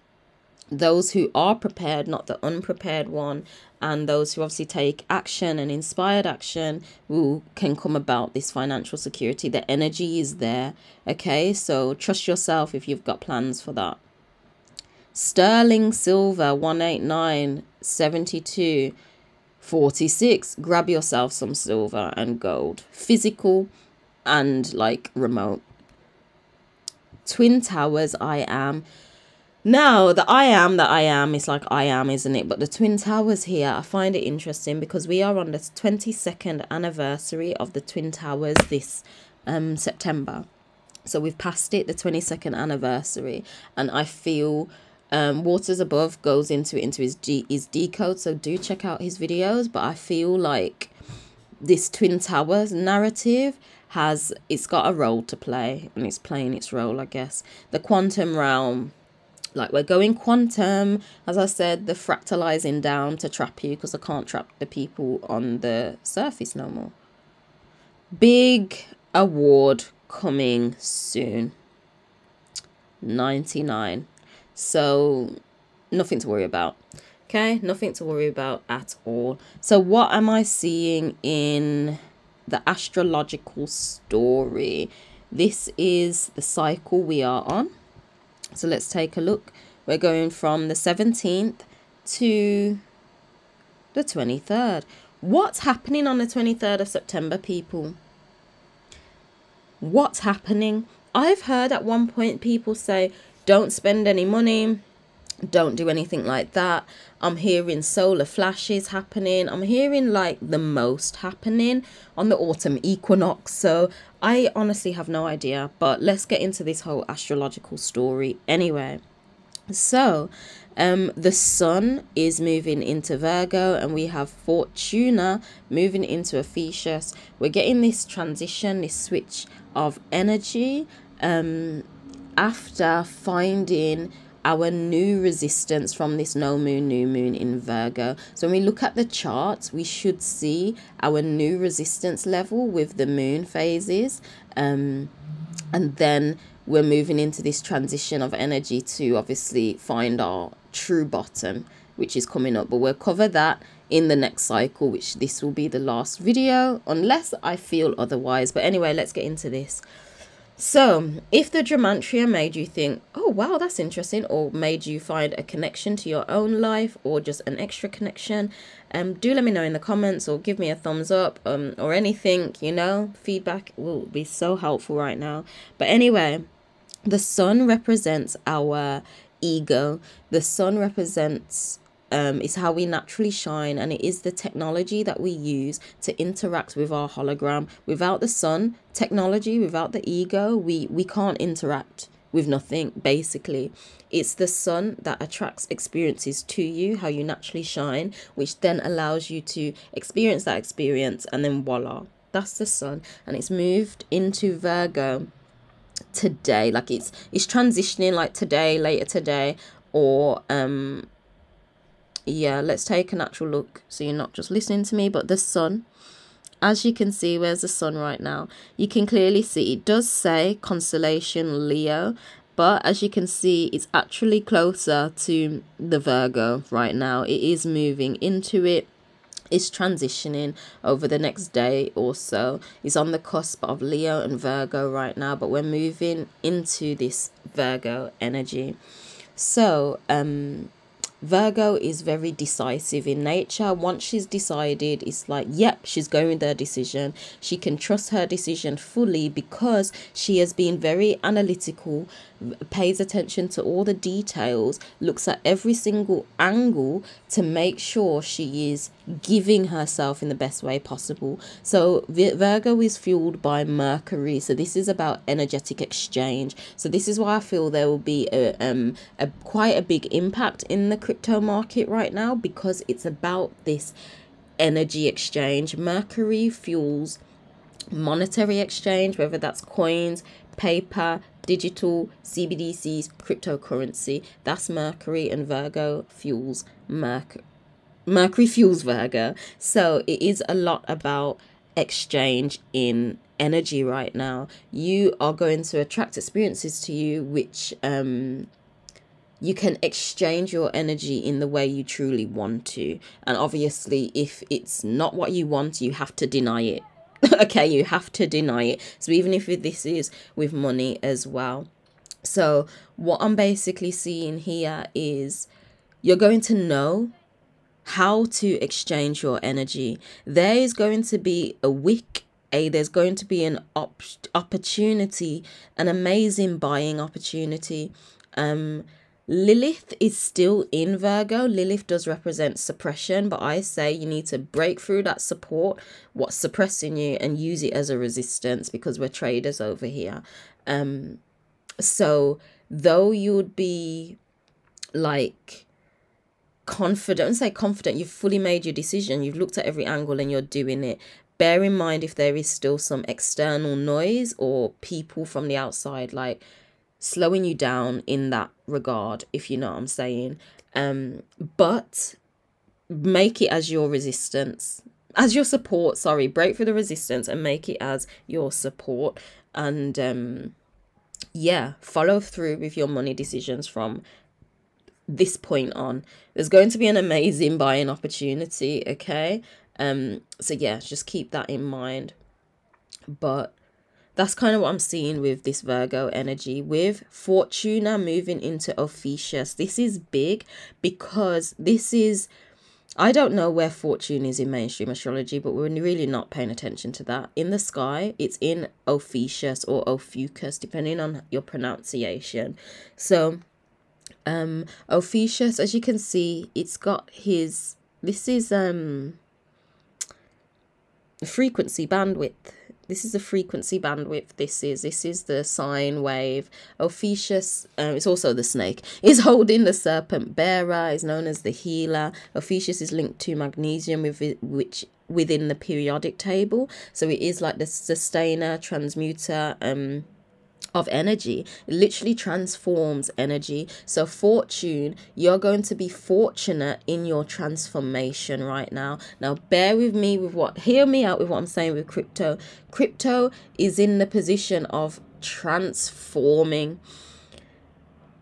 those who are prepared, not the unprepared one, and those who obviously take action and inspired action can come about this financial security. The energy is there. Okay, so trust yourself if you've got plans for that. Sterling silver 189 72 46. Grab yourself some silver and gold, physical and like remote. Twin Towers, I am. Now, the I am is like I am, isn't it? But the Twin Towers here, I find it interesting because we are on the 22nd anniversary of the Twin Towers this September. So we've passed it, the 22nd anniversary, and I feel Waters Above goes into his decode, so do check out his videos. But I feel like this Twin Towers narrative it's got a role to play, and it's playing its role, I guess. The quantum realm, like we're going quantum, as I said, the fractalizing down to trap you, because I can't trap the people on the surface no more. Big award coming soon. 99. So nothing to worry about. Okay, nothing to worry about at all. So what am I seeing in the astrological story? This is the cycle we are on. So let's take a look. We're going from the 17th to the 23rd. What's happening on the 23rd of September, people? what's happening. I've heard at one point people say, don't spend any money, don't do anything like that. I'm hearing solar flashes happening. I'm hearing like the most happening on the autumn equinox. So I honestly have no idea, but let's get into this whole astrological story anyway. So the sun is moving into Virgo, and we have Fortuna moving into Ophiuchus. We're getting this transition, this switch of energy after finding our new resistance from this new moon in Virgo. So when we look at the chart, we should see our new resistance level with the moon phases, and then we're moving into this transition of energy to obviously find our true bottom, which is coming up, but we'll cover that in the next cycle, which this will be the last video unless I feel otherwise. But anyway, let's get into this. So if the Gematria made you think, oh wow, that's interesting, or made you find a connection to your own life, or just an extra connection, do let me know in the comments, or give me a thumbs up, or anything, you know, feedback will be so helpful right now. But anyway, the sun represents our ego. The sun represents is how we naturally shine, and it is the technology that we use to interact with our hologram. Without the sun technology, without the ego, we can't interact with nothing. Basically, it's the sun that attracts experiences to you, how you naturally shine, which then allows you to experience that experience, and then voila, that's the sun. And it's moved into Virgo today, like it's transitioning, like today, later today, or yeah, let's take an actual look so you're not just listening to me. But the sun, as you can see, where's the sun right now? You can clearly see it does say constellation Leo, but as you can see, it's actually closer to the Virgo right now. It is moving into it. It's transitioning over the next day or so. It's on the cusp of Leo and Virgo right now, but we're moving into this Virgo energy. So Virgo is very decisive in nature. Once she's decided, it's like, yep, she's going with her decision. She can trust her decision fully because she has been very analytical, pays attention to all the details, looks at every single angle to make sure she is giving herself in the best way possible. So Virgo is fueled by Mercury, so this is about energetic exchange. So this is why I feel there will be a quite a big impact in the crypto market right now, because it's about this energy exchange. Mercury fuels monetary exchange, whether that's coins, paper, digital, CBDCs, cryptocurrency. That's Mercury, and Virgo fuels Mercury fuels Virgo. So it is a lot about exchange in energy right now. You are going to attract experiences to you which you can exchange your energy in the way you truly want to. And obviously, if it's not what you want, you have to deny it. Okay, you have to deny it. So even if this is with money as well. So what I'm basically seeing here is you're going to know how to exchange your energy. There is going to be a wick. There's going to be an opportunity, an amazing buying opportunity. Lilith is still in Virgo. Lilith does represent suppression, but I say you need to break through that support, what's suppressing you, and use it as a resistance, because we're traders over here. So though you'd be like confident, don't say confident, you've fully made your decision, you've looked at every angle and you're doing it, bear in mind if there is still some external noise or people from the outside like slowing you down in that regard, if you know what I'm saying. But make it as your resistance, as your support. Sorry, break through the resistance and make it as your support. And yeah, follow through with your money decisions from this point on. There's going to be an amazing buying opportunity. Okay, so yeah, just keep that in mind. But that's kind of what I'm seeing with this Virgo energy. With Fortuna moving into Ophiuchus, this is big because this is, I don't know where fortune is in mainstream astrology, but we're really not paying attention to that. In the sky, it's in Ophiuchus or Ophiuchus, depending on your pronunciation. So Ophiuchus, as you can see, it's got his, this is frequency bandwidth. This is the frequency bandwidth. This is the sine wave. Ophiuchus, it's also the snake, is holding the serpent bearer, is known as the healer. Ophiuchus is linked to magnesium, which within the periodic table. So it is like the sustainer, transmuter, of energy. It literally transforms energy. So fortune, you're going to be fortunate in your transformation right now. Now bear with me with what, hear me out with what I'm saying with crypto. Crypto is in the position of transforming.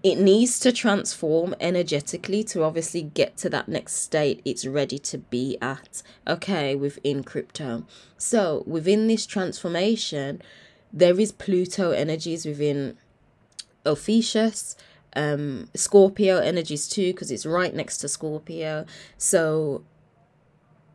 It needs to transform energetically to obviously get to that next state it's ready to be at, okay, within crypto. So within this transformation, there is Pluto energies within Ophiuchus, Scorpio energies too, because it's right next to Scorpio. So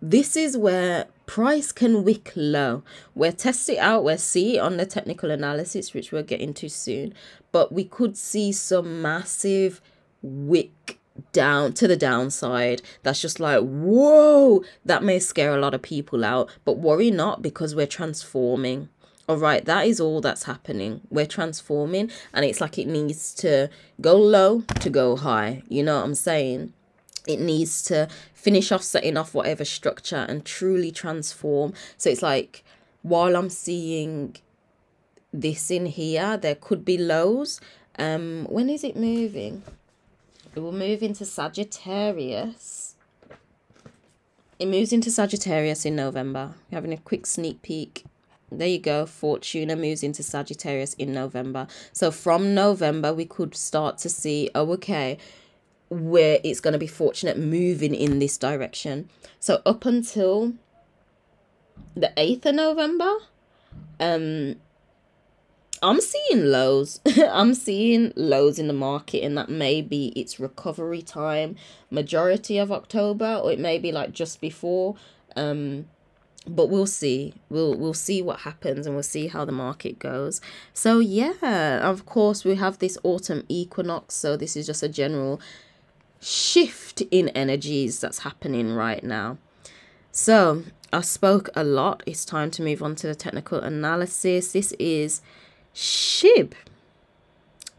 this is where price can wick low. We'll test it out, we'll see it on the technical analysis, which we'll get into soon. But we could see some massive wick down to the downside. That's just like, whoa, that may scare a lot of people out. But worry not, because we're transforming. All right, that is all that's happening. We're transforming, and it's like it needs to go low to go high. You know what I'm saying? It needs to finish off setting off whatever structure and truly transform. So it's like, while I'm seeing this in here, there could be lows. When is it moving? It will move into Sagittarius. It moves into Sagittarius in November. We're having a quick sneak peek. There you go. Fortuna moves into Sagittarius in November. So from November, we could start to see, oh, okay, where it's going to be fortunate moving in this direction. So up until the 8th of November, I'm seeing lows. I'm seeing lows in the market, and that may be its recovery time, majority of October, or it may be like just before. But we'll see. We'll see what happens, and we'll see how the market goes. So yeah, of course we have this autumn equinox. So this is just a general shift in energies that's happening right now. So I spoke a lot. It's time to move on to the technical analysis. This is SHIB.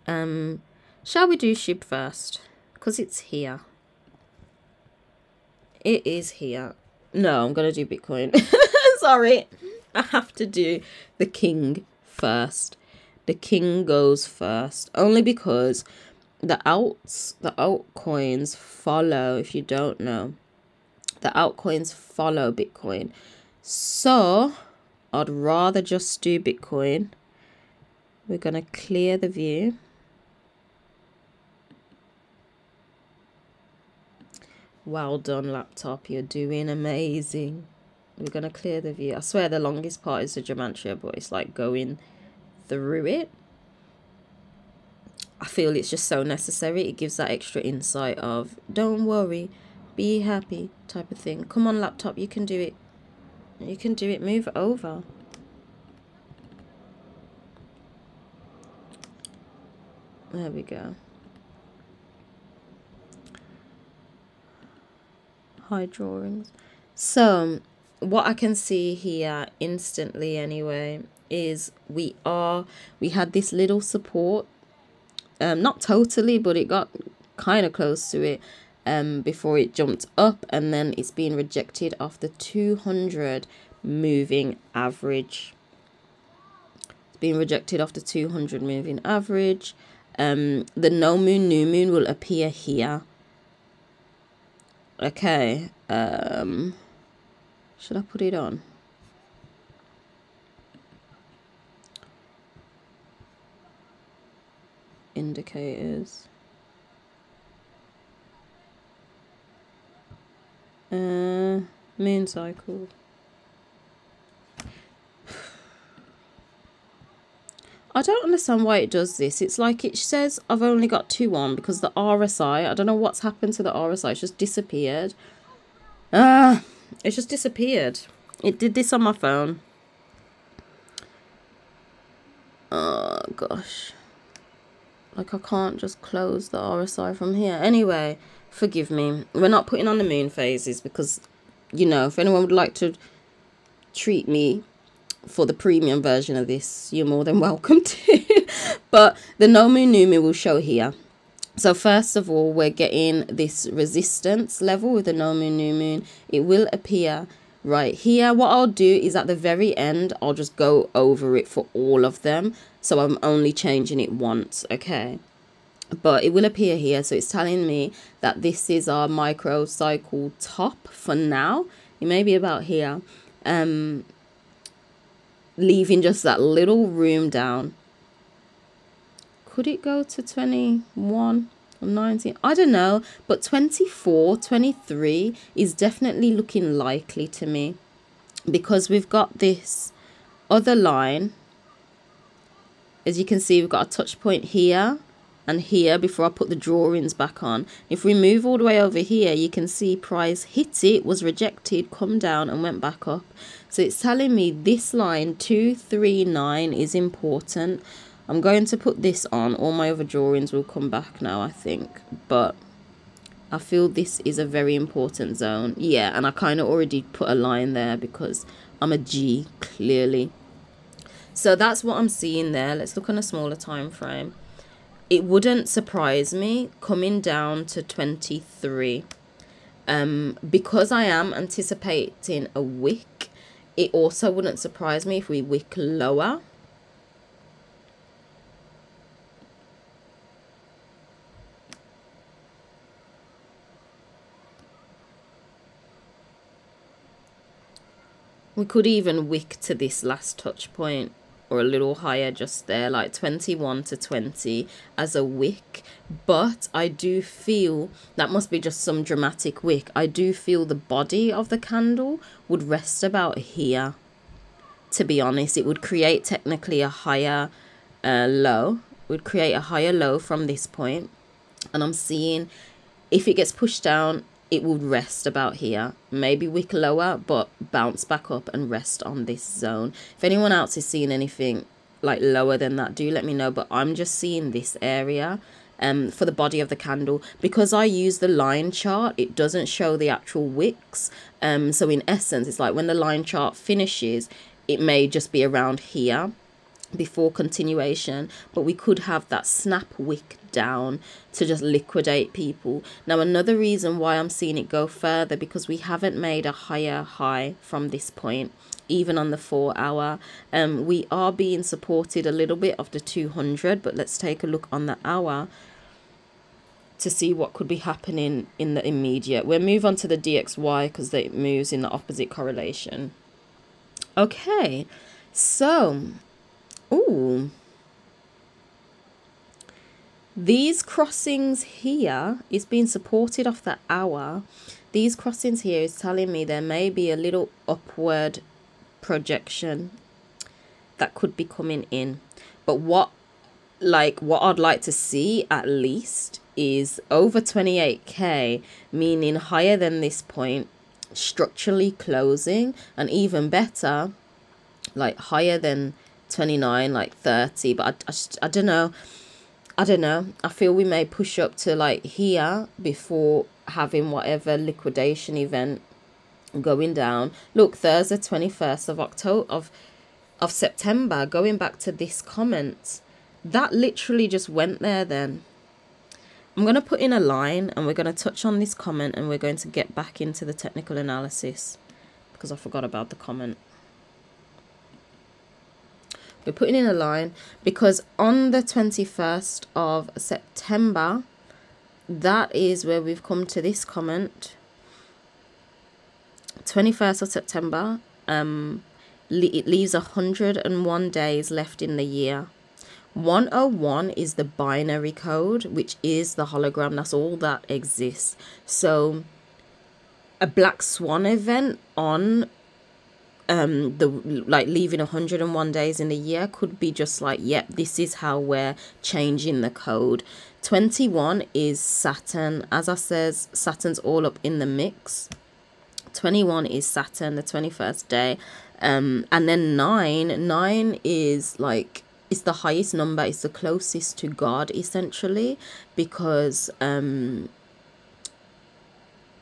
Shall we do SHIB first? Because it's here. It is here. No, I'm going to do Bitcoin. Sorry. I have to do the king first. The king goes first. Only because the altcoins follow, if you don't know. The altcoins follow Bitcoin. So, I'd rather just do Bitcoin. We're going to clear the view. Well done, laptop. You're doing amazing. We're going to clear the view. I swear the longest part is the Gematria, but it's like going through it. I feel it's just so necessary. It gives that extra insight of, don't worry, be happy type of thing. Come on, laptop. You can do it. You can do it. Move over. There we go. High drawings. So what I can see here instantly anyway is we had this little support, not totally, but it got kind of close to it before it jumped up, and then it's being rejected off the 200 moving average. It's being rejected off the 200 moving average. The no moon, new moon will appear here. Okay, should I put it on? Indicators. Moon cycle. I don't understand why it does this. It's like it says I've only got 2 on because the RSI, I don't know what's happened to the RSI. It's just disappeared. It's just disappeared. It did this on my phone. Oh gosh, like I can't just close the RSI from here. Anyway, forgive me, we're not putting on the moon phases because, you know, if anyone would like to treat me for the premium version of this, you're more than welcome to. But the no moon new moon will show here. So first of all, we're getting this resistance level with the no moon new moon. It will appear right here. What I'll do is at the very end, I'll just go over it for all of them. So I'm only changing it once, okay? But it will appear here. So it's telling me that this is our microcycle top for now. It may be about here. Leaving just that little room down. Could it go to 21 or 19? I don't know. But 24, 23 is definitely looking likely to me. Because we've got this other line. As you can see, we've got a touch point here and here before I put the drawings back on. If we move all the way over here, you can see price hit it, was rejected, come down and went back up. So it's telling me this line 239 is important. I'm going to put this on. All my other drawings will come back now, I think. But I feel this is a very important zone. Yeah, and I kind of already put a line there because I'm a G, clearly. So that's what I'm seeing there. Let's look on a smaller time frame. It wouldn't surprise me coming down to 23. Because I am anticipating a wick, it also wouldn't surprise me if we wick lower. We could even wick to this last touch point or a little higher just there, like 21 to 20 as a wick. But I do feel that must be just some dramatic wick. I do feel the body of the candle would rest about here. To be honest, it would create technically a higher low. It would create a higher low from this point. And I'm seeing if it gets pushed down, it will rest about here, maybe wick lower, but bounce back up and rest on this zone. If anyone else is seeing anything like lower than that, do let me know. But I'm just seeing this area for the body of the candle. Because I use the line chart, it doesn't show the actual wicks. So in essence, it's like when the line chart finishes, it may just be around here before continuation, but we could have that snap wick down to just liquidate people. Now another reason why I'm seeing it go further, because we haven't made a higher high from this point, even on the 4 hour. We are being supported a little bit of the 200, but let's take a look on the hour to see what could be happening in the immediate. We'll move on to the DXY because it moves in the opposite correlation. Okay, so ooh, these crossings here is being supported off the hour. These crossings here is telling me there may be a little upward projection that could be coming in. But what I'd like to see at least is over 28k, meaning higher than this point, structurally closing, and even better, like higher than 29, like 30. But I don't know. I feel we may push up to like here before having whatever liquidation event going down. Look, Thursday 21st of October of September, going back to this comment, that literally just went there. Then I'm going to put in a line and we're going to touch on this comment and we're going to get back into the technical analysis because I forgot about the comment. We're putting in a line because on the 21st of September, that is where we've come to this comment. 21st of September, it leaves 101 days left in the year. 101 is the binary code, which is the hologram. That's all that exists. So a black swan event on leaving 101 days in a year could be just like, yep, this is how we're changing the code. 21 is Saturn. As I says, Saturn's all up in the mix. 21 is Saturn, the 21st day. And then 9 is like, it's the highest number, it's the closest to God essentially, because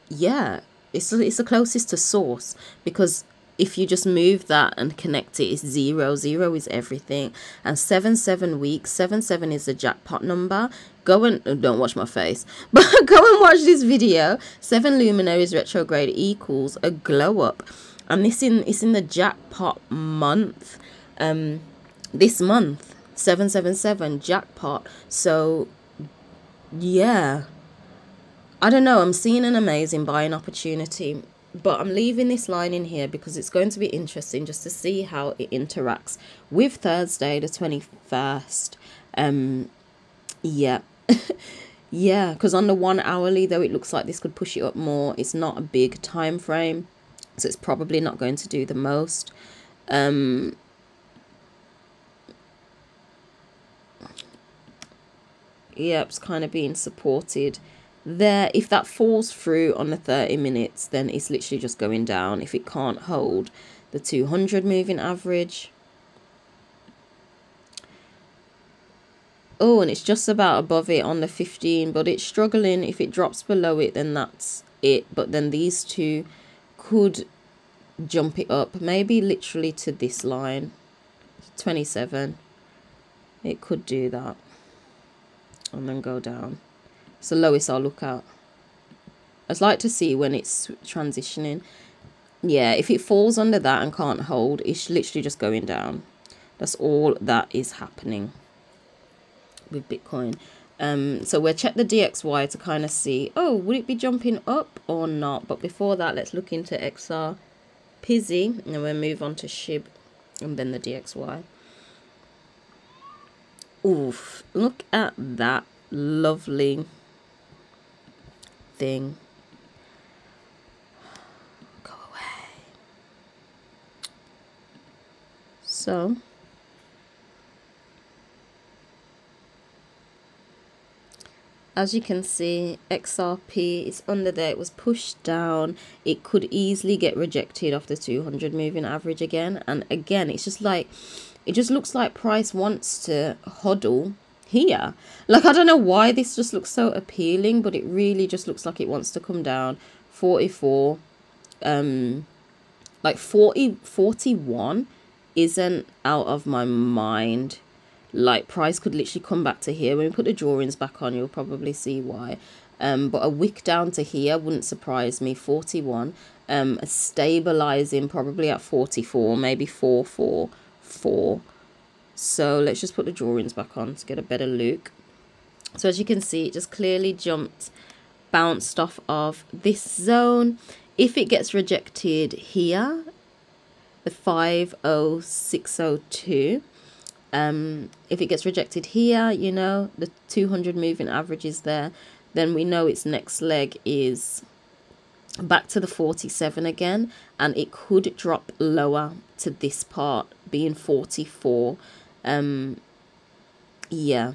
yeah, it's the closest to source, because if you just move that and connect it, it's 0. 0 is everything. And 7 weeks, 7 is the jackpot number. Go and don't watch my face, but go and watch this video. 7 luminaries retrograde equals a glow up, and it's in the jackpot month. This month, 777 jackpot. So yeah, I don't know, I'm seeing an amazing buying opportunity, but I'm leaving this line in here because it's going to be interesting just to see how it interacts with Thursday the 21st. Yeah. Yeah, because on the 1 hourly, though, it looks like this could push it up more. It's not a big time frame, so it's probably not going to do the most. Yeah, it's kind of being supported there. If that falls through on the 30 minutes, then it's literally just going down if it can't hold the 200 moving average. Oh, and it's just about above it on the 15, but it's struggling. If it drops below it, then that's it. But then these two could jump it up, maybe literally to this line, 27. It could do that and then go down. It's the lowest I'll look at. I'd like to see when it's transitioning. Yeah, if it falls under that and can't hold, it's literally just going down. That's all that is happening with Bitcoin. So we'll check the DXY to kind of see, oh, would it be jumping up or not? But before that, let's look into XRP, and then we'll move on to SHIB and then the DXY. Oof, look at that lovely thing. Go away. So as you can see, XRP is under there. It was pushed down. It could easily get rejected off the 200 moving average again. And again, it's just like, it just looks like price wants to huddle here. Like, I don't know why this just looks so appealing, but it really just looks like it wants to come down. 44, like 41 isn't out of my mind. Like, price could literally come back to here. When we put the drawings back on, you'll probably see why. But a wick down to here wouldn't surprise me. 41, stabilizing probably at 44, maybe 444. So let's just put the drawings back on to get a better look. So as you can see, it just clearly jumped, bounced off of this zone. If it gets rejected here, the 50602, if it gets rejected here, you know, the 200 moving average is there, then we know its next leg is back to the 47 again, and it could drop lower to this part being 44. Yeah,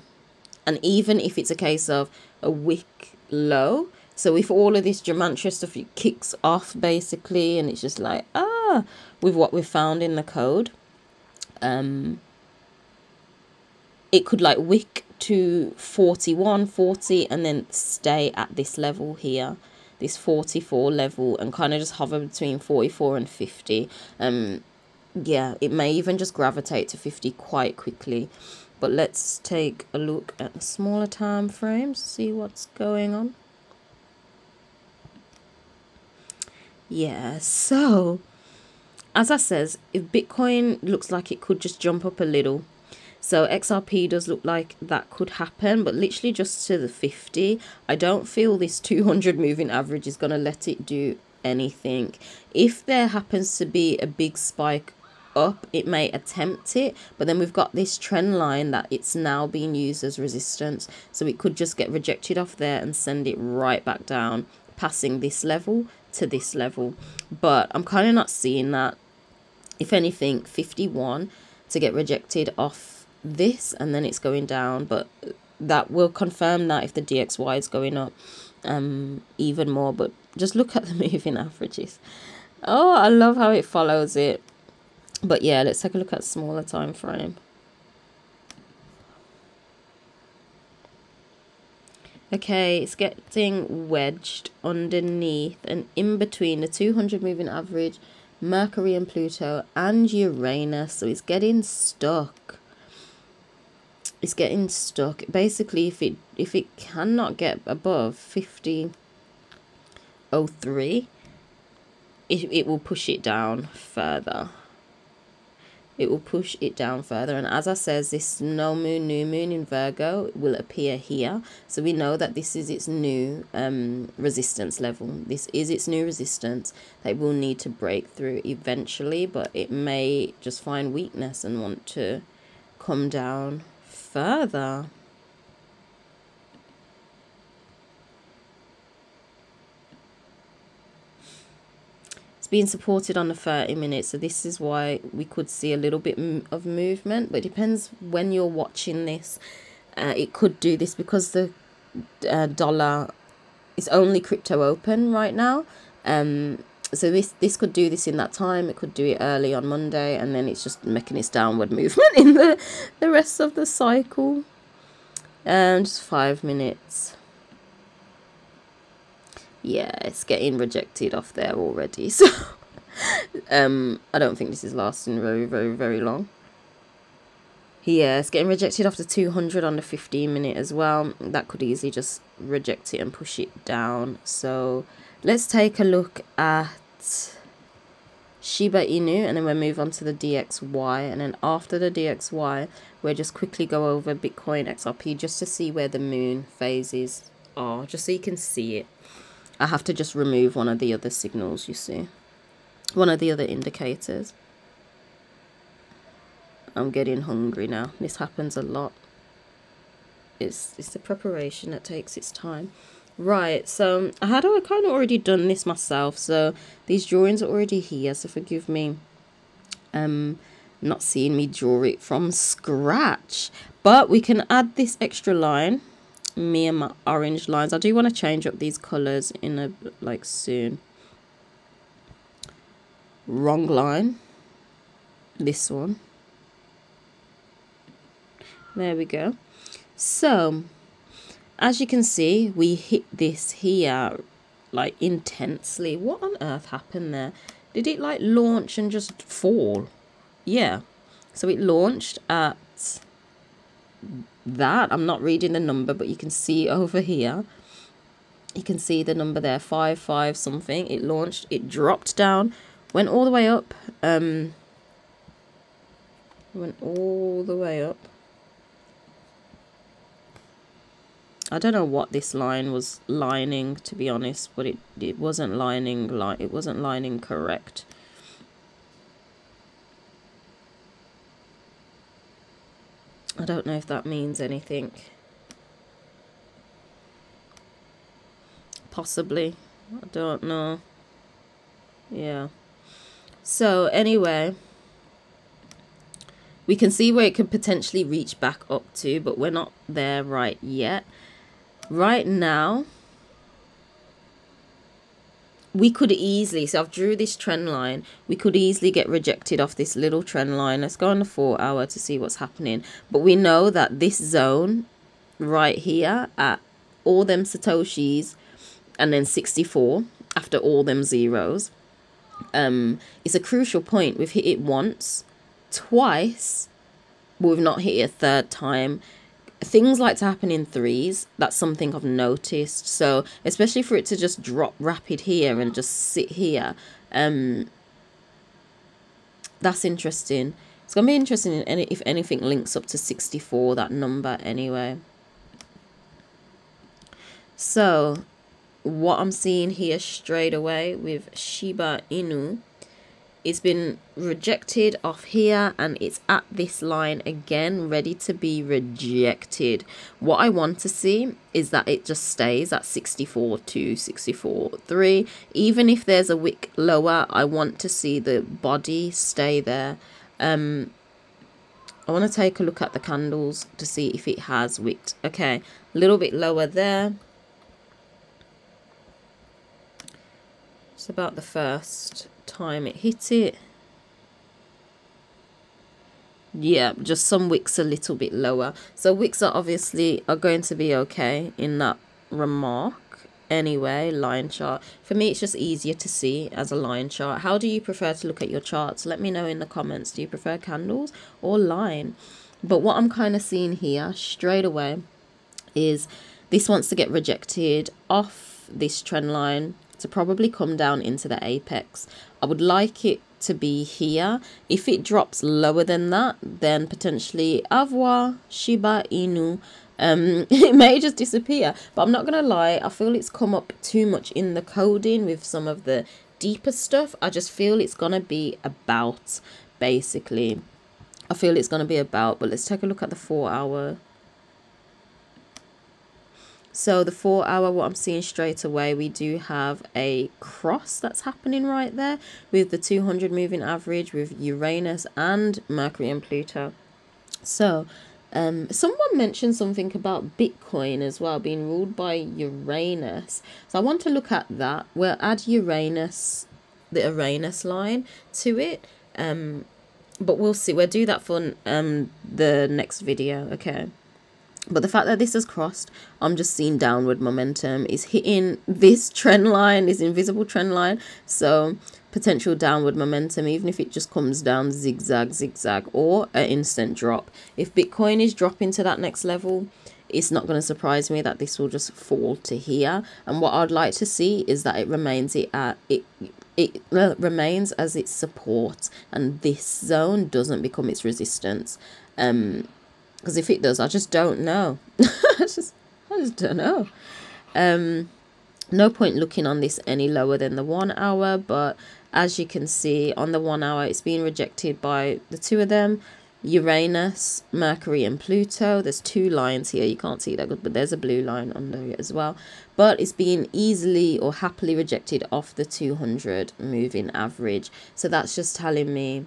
and even if it's a case of a wick low, so if all of this Gematria stuff it kicks off basically, and it's just like with what we've found in the code, it could like wick to 41, 40, and then stay at this level here, this 44 level, and kind of just hover between 44 and 50. Yeah, it may even just gravitate to 50 quite quickly. But let's take a look at the smaller time frames, see what's going on. Yeah, so as I says, if Bitcoin looks like it could just jump up a little, so XRP does look like that could happen, but literally just to the 50. I don't feel this 200 moving average is going to let it do anything. If there happens to be a big spike up, it may attempt it, but then we've got this trend line that it's now being used as resistance, so it could just get rejected off there and send it right back down, passing this level to this level. But I'm kind of not seeing that. If anything, 51 to get rejected off this, and then it's going down, but that will confirm that if the DXY is going up even more. But just look at the moving averages. Oh, I love how it follows it. But yeah, let's take a look at smaller time frame. Okay, it's getting wedged underneath and in between the 200 moving average, Mercury and Pluto, and Uranus. So it's getting stuck. It's getting stuck. Basically, if it cannot get above 50.03, it will push it down further. It will push it down further. And as I says, this no moon, new moon in Virgo will appear here. So we know that this is its new resistance level. This is its new resistance that it will need to break through eventually, but it may just find weakness and want to come down further. It's being supported on the 30 minutes, so this is why we could see a little bit of movement, but it depends when you're watching this. It could do this because the dollar is only crypto open right now. So this could do this in that time. It could do it early on Monday, and then it's just making its downward movement in the rest of the cycle. Just 5 minutes. Yeah, it's getting rejected off there already. So I don't think this is lasting very, very, very long. Yeah, it's getting rejected off the 200 on the 15 minute as well. That could easily just reject it and push it down. So let's take a look at Shiba Inu, and then we'll move on to the DXY. And then after the DXY, we'll just quickly go over Bitcoin XRP just to see where the moon phases are, just so you can see it. I have to just remove one of the other signals, you see. One of the other indicators. I'm getting hungry now. This happens a lot. It's the preparation that takes its time. Right, so I had kind of already done this myself. So these drawings are already here. So forgive me not seeing me draw it from scratch. But we can add this extra line. Me and my orange lines. I do want to change up these colors in a soon. Wrong line. This one. There we go. So as you can see, we hit this here like intensely. What on earth happened there? Did it like launch and just fall? Yeah, so it launched at that. I'm not reading the number, but you can see over here, you can see the number there, 55 something. It launched, it dropped down, went all the way up, went all the way up. I don't know what this line was lining, to be honest, but it wasn't lining, it wasn't lining correct. I don't know if that means anything. Possibly. I don't know. Yeah. So anyway, we can see where it could potentially reach back up to, but we're not there right yet. Right now, we could easily, so I've drew this trend line, we could easily get rejected off this little trend line. Let's go on the 4 hour to see what's happening. But we know that this zone right here at all them Satoshis and then 64 after all them zeros, it's a crucial point. We've hit it once, twice, but we've not hit it a third time. Things like to happen in threes. That's something I've noticed. So especially for it to just drop rapid here and just sit here, that's interesting. It's gonna be interesting if anything links up to 64, that number anyway. So what I'm seeing here straight away with Shiba Inu, it's been rejected off here and it's at this line again, ready to be rejected. What I want to see is that it just stays at 64.2, 64.3. Even if there's a wick lower, I want to see the body stay there. I want to take a look at the candles to see if it has wicked. Okay, a little bit lower there. It's about the first time it hit it. Yeah, just some wicks a little bit lower. So wicks are obviously going to be okay in that remark. Anyway, line chart. For me, it's just easier to see as a line chart. How do you prefer to look at your charts? Let me know in the comments. Do you prefer candles or line? But what I'm kind of seeing here straight away is this wants to get rejected off this trend line to probably come down into the apex. I would like it to be here. If it drops lower than that, then potentially au revoir, Shiba Inu. It may just disappear, but I'm not gonna lie, I feel it's come up too much in the coding with some of the deeper stuff. I just feel it's gonna be about, basically. I feel it's gonna be about, but let's take a look at the 4 hour. So the 4 hour, what I'm seeing straight away, we do have a cross that's happening right there with the 200 moving average with Uranus and Mercury and Pluto. So someone mentioned something about Bitcoin as well being ruled by Uranus. So I want to look at that. We'll add Uranus, the Uranus line to it. But we'll see. We'll do that for the next video. Okay. But the fact that this has crossed, I'm just seeing downward momentum. It's hitting this trend line, this invisible trend line. So potential downward momentum, even if it just comes down zigzag, zigzag, or an instant drop. If Bitcoin is dropping to that next level, it's not going to surprise me that this will just fall to here. And what I'd like to see is that it remains it remains as its support, and this zone doesn't become its resistance. Because if it does, I just don't know. I just don't know. No point looking on this any lower than the 1 hour, but as you can see on the 1 hour, it's being rejected by the two of them, Uranus, Mercury and Pluto. There's two lines here, you can't see that good, but there's a blue line under it as well. But it's being easily or happily rejected off the 200 moving average. So that's just telling me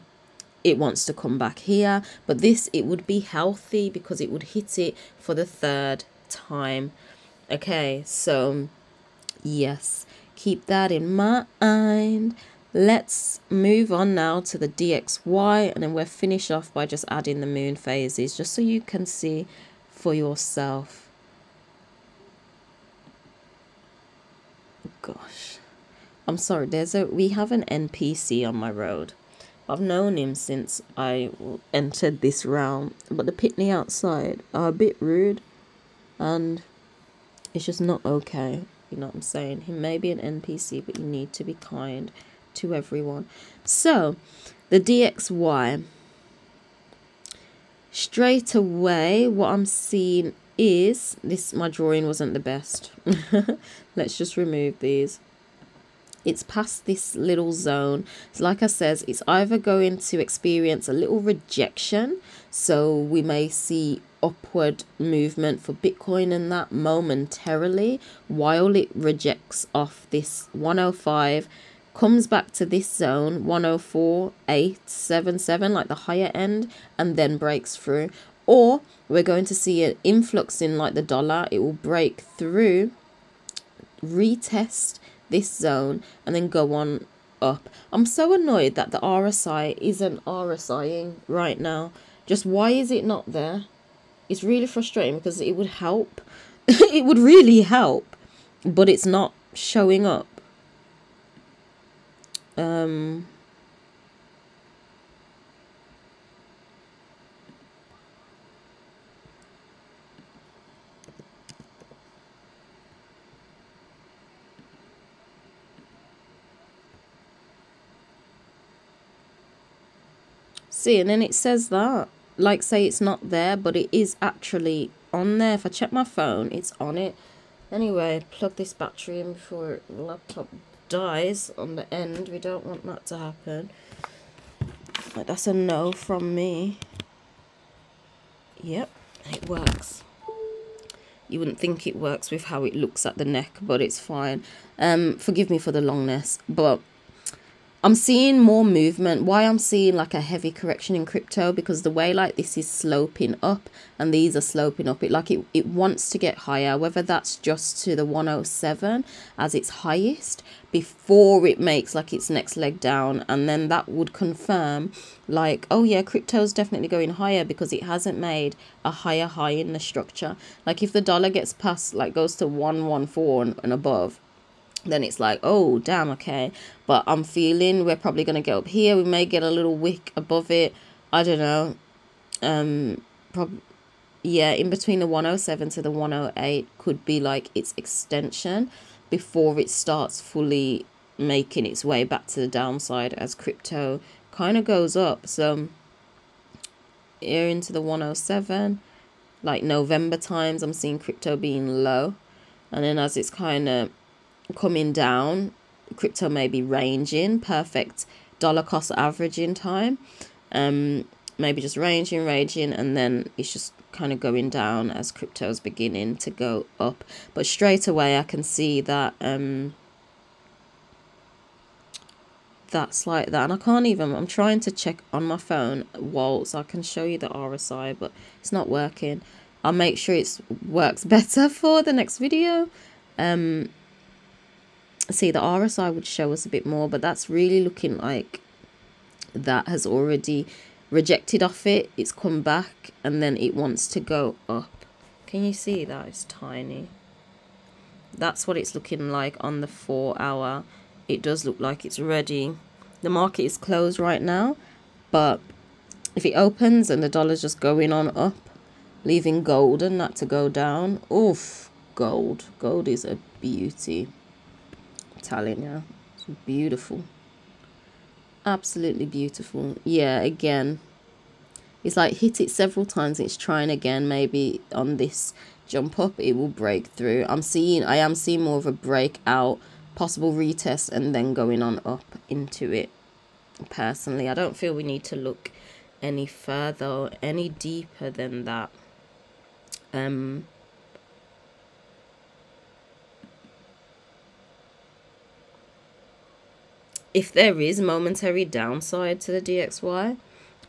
it wants to come back here, but this, it would be healthy because it would hit it for the third time. Okay, so yes, keep that in mind. Let's move on now to the DXY, and then we'll finish off by just adding the moon phases, just so you can see for yourself. Gosh, I'm sorry, we have an NPC on my road. I've known him since I entered this realm, but the pitney outside are a bit rude, and it's just not okay. You know what I'm saying? He may be an NPC, but you need to be kind to everyone. So, the DXY. Straight away, what I'm seeing is this. My drawing wasn't the best. Let's just remove these. It's past this little zone. So like I said, it's either going to experience a little rejection, so we may see upward movement for Bitcoin and that momentarily while it rejects off this 105, comes back to this zone 104.877, like the higher end, and then breaks through. Or we're going to see an influx in like the dollar. It will break through, retest this zone, and then go on up. I'm so annoyed that the RSI isn't RSIing right now. Just why is it not there? It's really frustrating because it would help. It would really help, but it's not showing up. See, and then it says that, like, say it's not there, but it is actually on there. If I check my phone, it's on it. Anyway, plug this battery in before the laptop dies on the end. We don't want that to happen. But that's a no from me. Yep, it works. You wouldn't think it works with how it looks at the neck, but it's fine. Forgive me for the longness, but I'm seeing more movement. Why I'm seeing like a heavy correction in crypto, because the way like this is sloping up and these are sloping up, it wants to get higher, whether that's just to the 107 as its highest before it makes like its next leg down, and then that would confirm like, oh yeah, crypto's definitely going higher because it hasn't made a higher high in the structure. Like if the dollar gets past, like goes to 114 and above, then it's like, oh damn, okay. But I'm feeling we're probably going to get up here. We may get a little wick above it, I don't know. Yeah, in between the 107 to the 108 could be like its extension before it starts fully making its way back to the downside as crypto kind of goes up. So here into the 107, like November times, I'm seeing crypto being low, and then as it's kind of coming down, crypto may be ranging, perfect dollar cost averaging time, maybe just ranging, and then it's just kind of going down as crypto's beginning to go up. But straight away I can see that that's like that, and I can't even, I'm trying to check on my phone so I can show you the RSI, but it's not working. I'll make sure it works better for the next video. See, the RSI would show us a bit more, but that's really looking like that has already rejected off it. It's come back and then it wants to go up. Can you see that? It's tiny. That's what it's looking like on the 4 hour. It does look like it's ready. The market is closed right now, but if it opens and the dollar's just going on up, leaving gold and that to go down, oof, gold is a beauty. I'm telling you, it's beautiful, absolutely beautiful. Yeah, again, it's like hit it several times. It's trying again. Maybe on this jump up it will break through. I am seeing more of a breakout, possible retest, and then going on up into it. Personally, I don't feel we need to look any further or any deeper than that. If there is momentary downside to the DXY,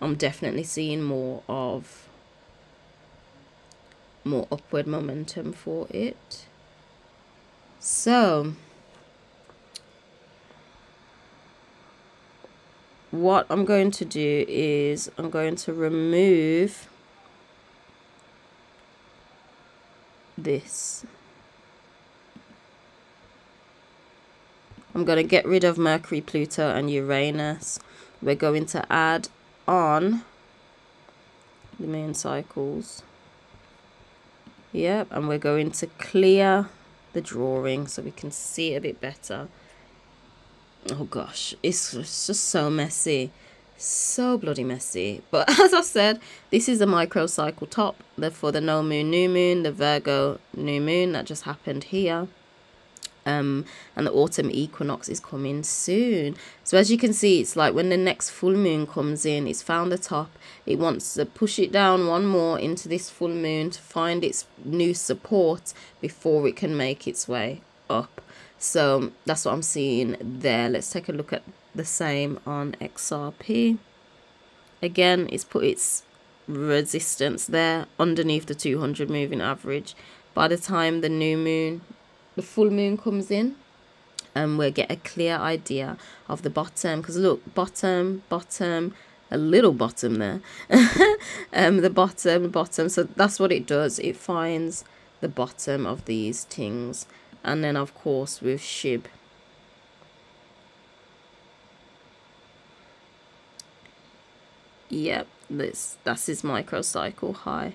I'm definitely seeing more upward momentum for it. So what I'm going to do is I'm going to remove this. I'm going to get rid of Mercury, Pluto and Uranus. We're going to add on the moon cycles. Yep, and we're going to clear the drawing so we can see it a bit better. Oh gosh, it's just so messy. So bloody messy. But as I said, this is a microcycle top for the no moon, new moon, the Virgo new moon that just happened here. And the autumn equinox is coming soon. So as you can see, it's like when the next full moon comes in, it's found the top, it wants to push it down one more into this full moon to find its new support before it can make its way up. So that's what I'm seeing there. Let's take a look at the same on XRP. Again, it's put its resistance there underneath the 200 moving average. By the time the new moon, the full moon comes in, and we'll get a clear idea of the bottom, because look, bottom, a little bottom there. The bottom, so that's what it does. It finds the bottom of these things. And then of course with SHIB, yep, that's his microcycle high.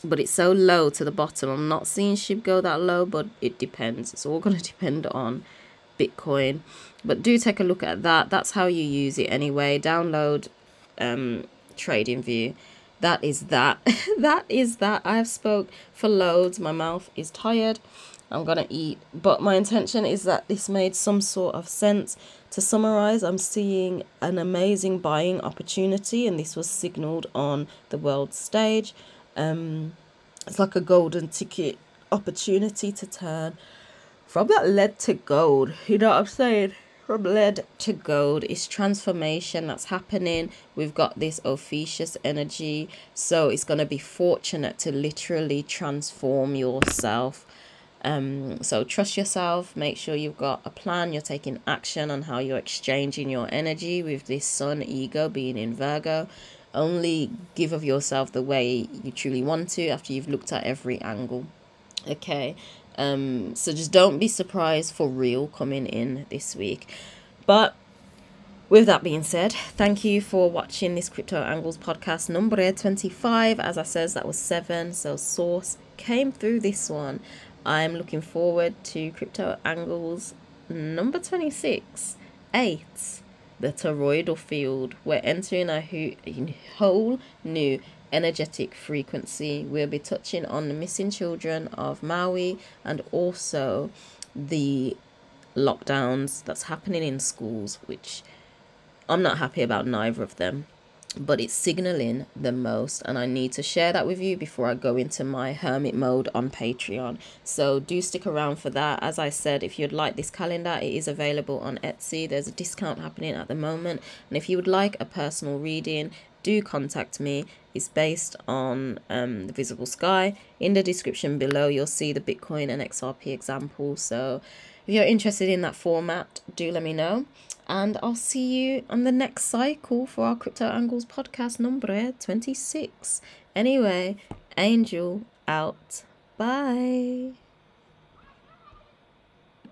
But it's so low to the bottom. I'm not seeing SHIB go that low, but it depends. It's all going to depend on Bitcoin. But do take a look at that. That's how you use it anyway. Download Trading View. That is that. That is that. I have spoke for loads. My mouth is tired. I'm going to eat. But my intention is that this made some sort of sense. To summarize, I'm seeing an amazing buying opportunity, and this was signaled on the world stage. It's like a golden ticket opportunity to turn from that lead to gold. You know what I'm saying? from lead to gold. It's transformation that's happening. We've got this Ophiuchus energy, so it's going to be fortunate to literally transform yourself. So trust yourself, make sure you've got a plan, you're taking action on how you're exchanging your energy with this sun ego being in Virgo. Only give of yourself the way you truly want to after you've looked at every angle. Okay, so just don't be surprised for real coming in this week. But with that being said, thank you for watching this Crypto Angles podcast number 25. As I said, that was 7, so source came through this one. I'm looking forward to Crypto Angles number 26, 8, the toroidal field. We're entering a whole new energetic frequency. We'll be touching on the missing children of Maui and also the lockdowns that's happening in schools, which I'm not happy about neither of them, but it's signaling the most, and I need to share that with you before I go into my hermit mode on Patreon. So do stick around for that. As I said, if you'd like this calendar, it is available on Etsy. There's a discount happening at the moment, and if you would like a personal reading, do contact me. It's based on the visible sky. In the description below, you'll see the Bitcoin and XRP example. So if you're interested in that format, do let me know. And I'll see you on the next cycle for our Crypto Angles podcast number 26. Anyway, Angel out. Bye.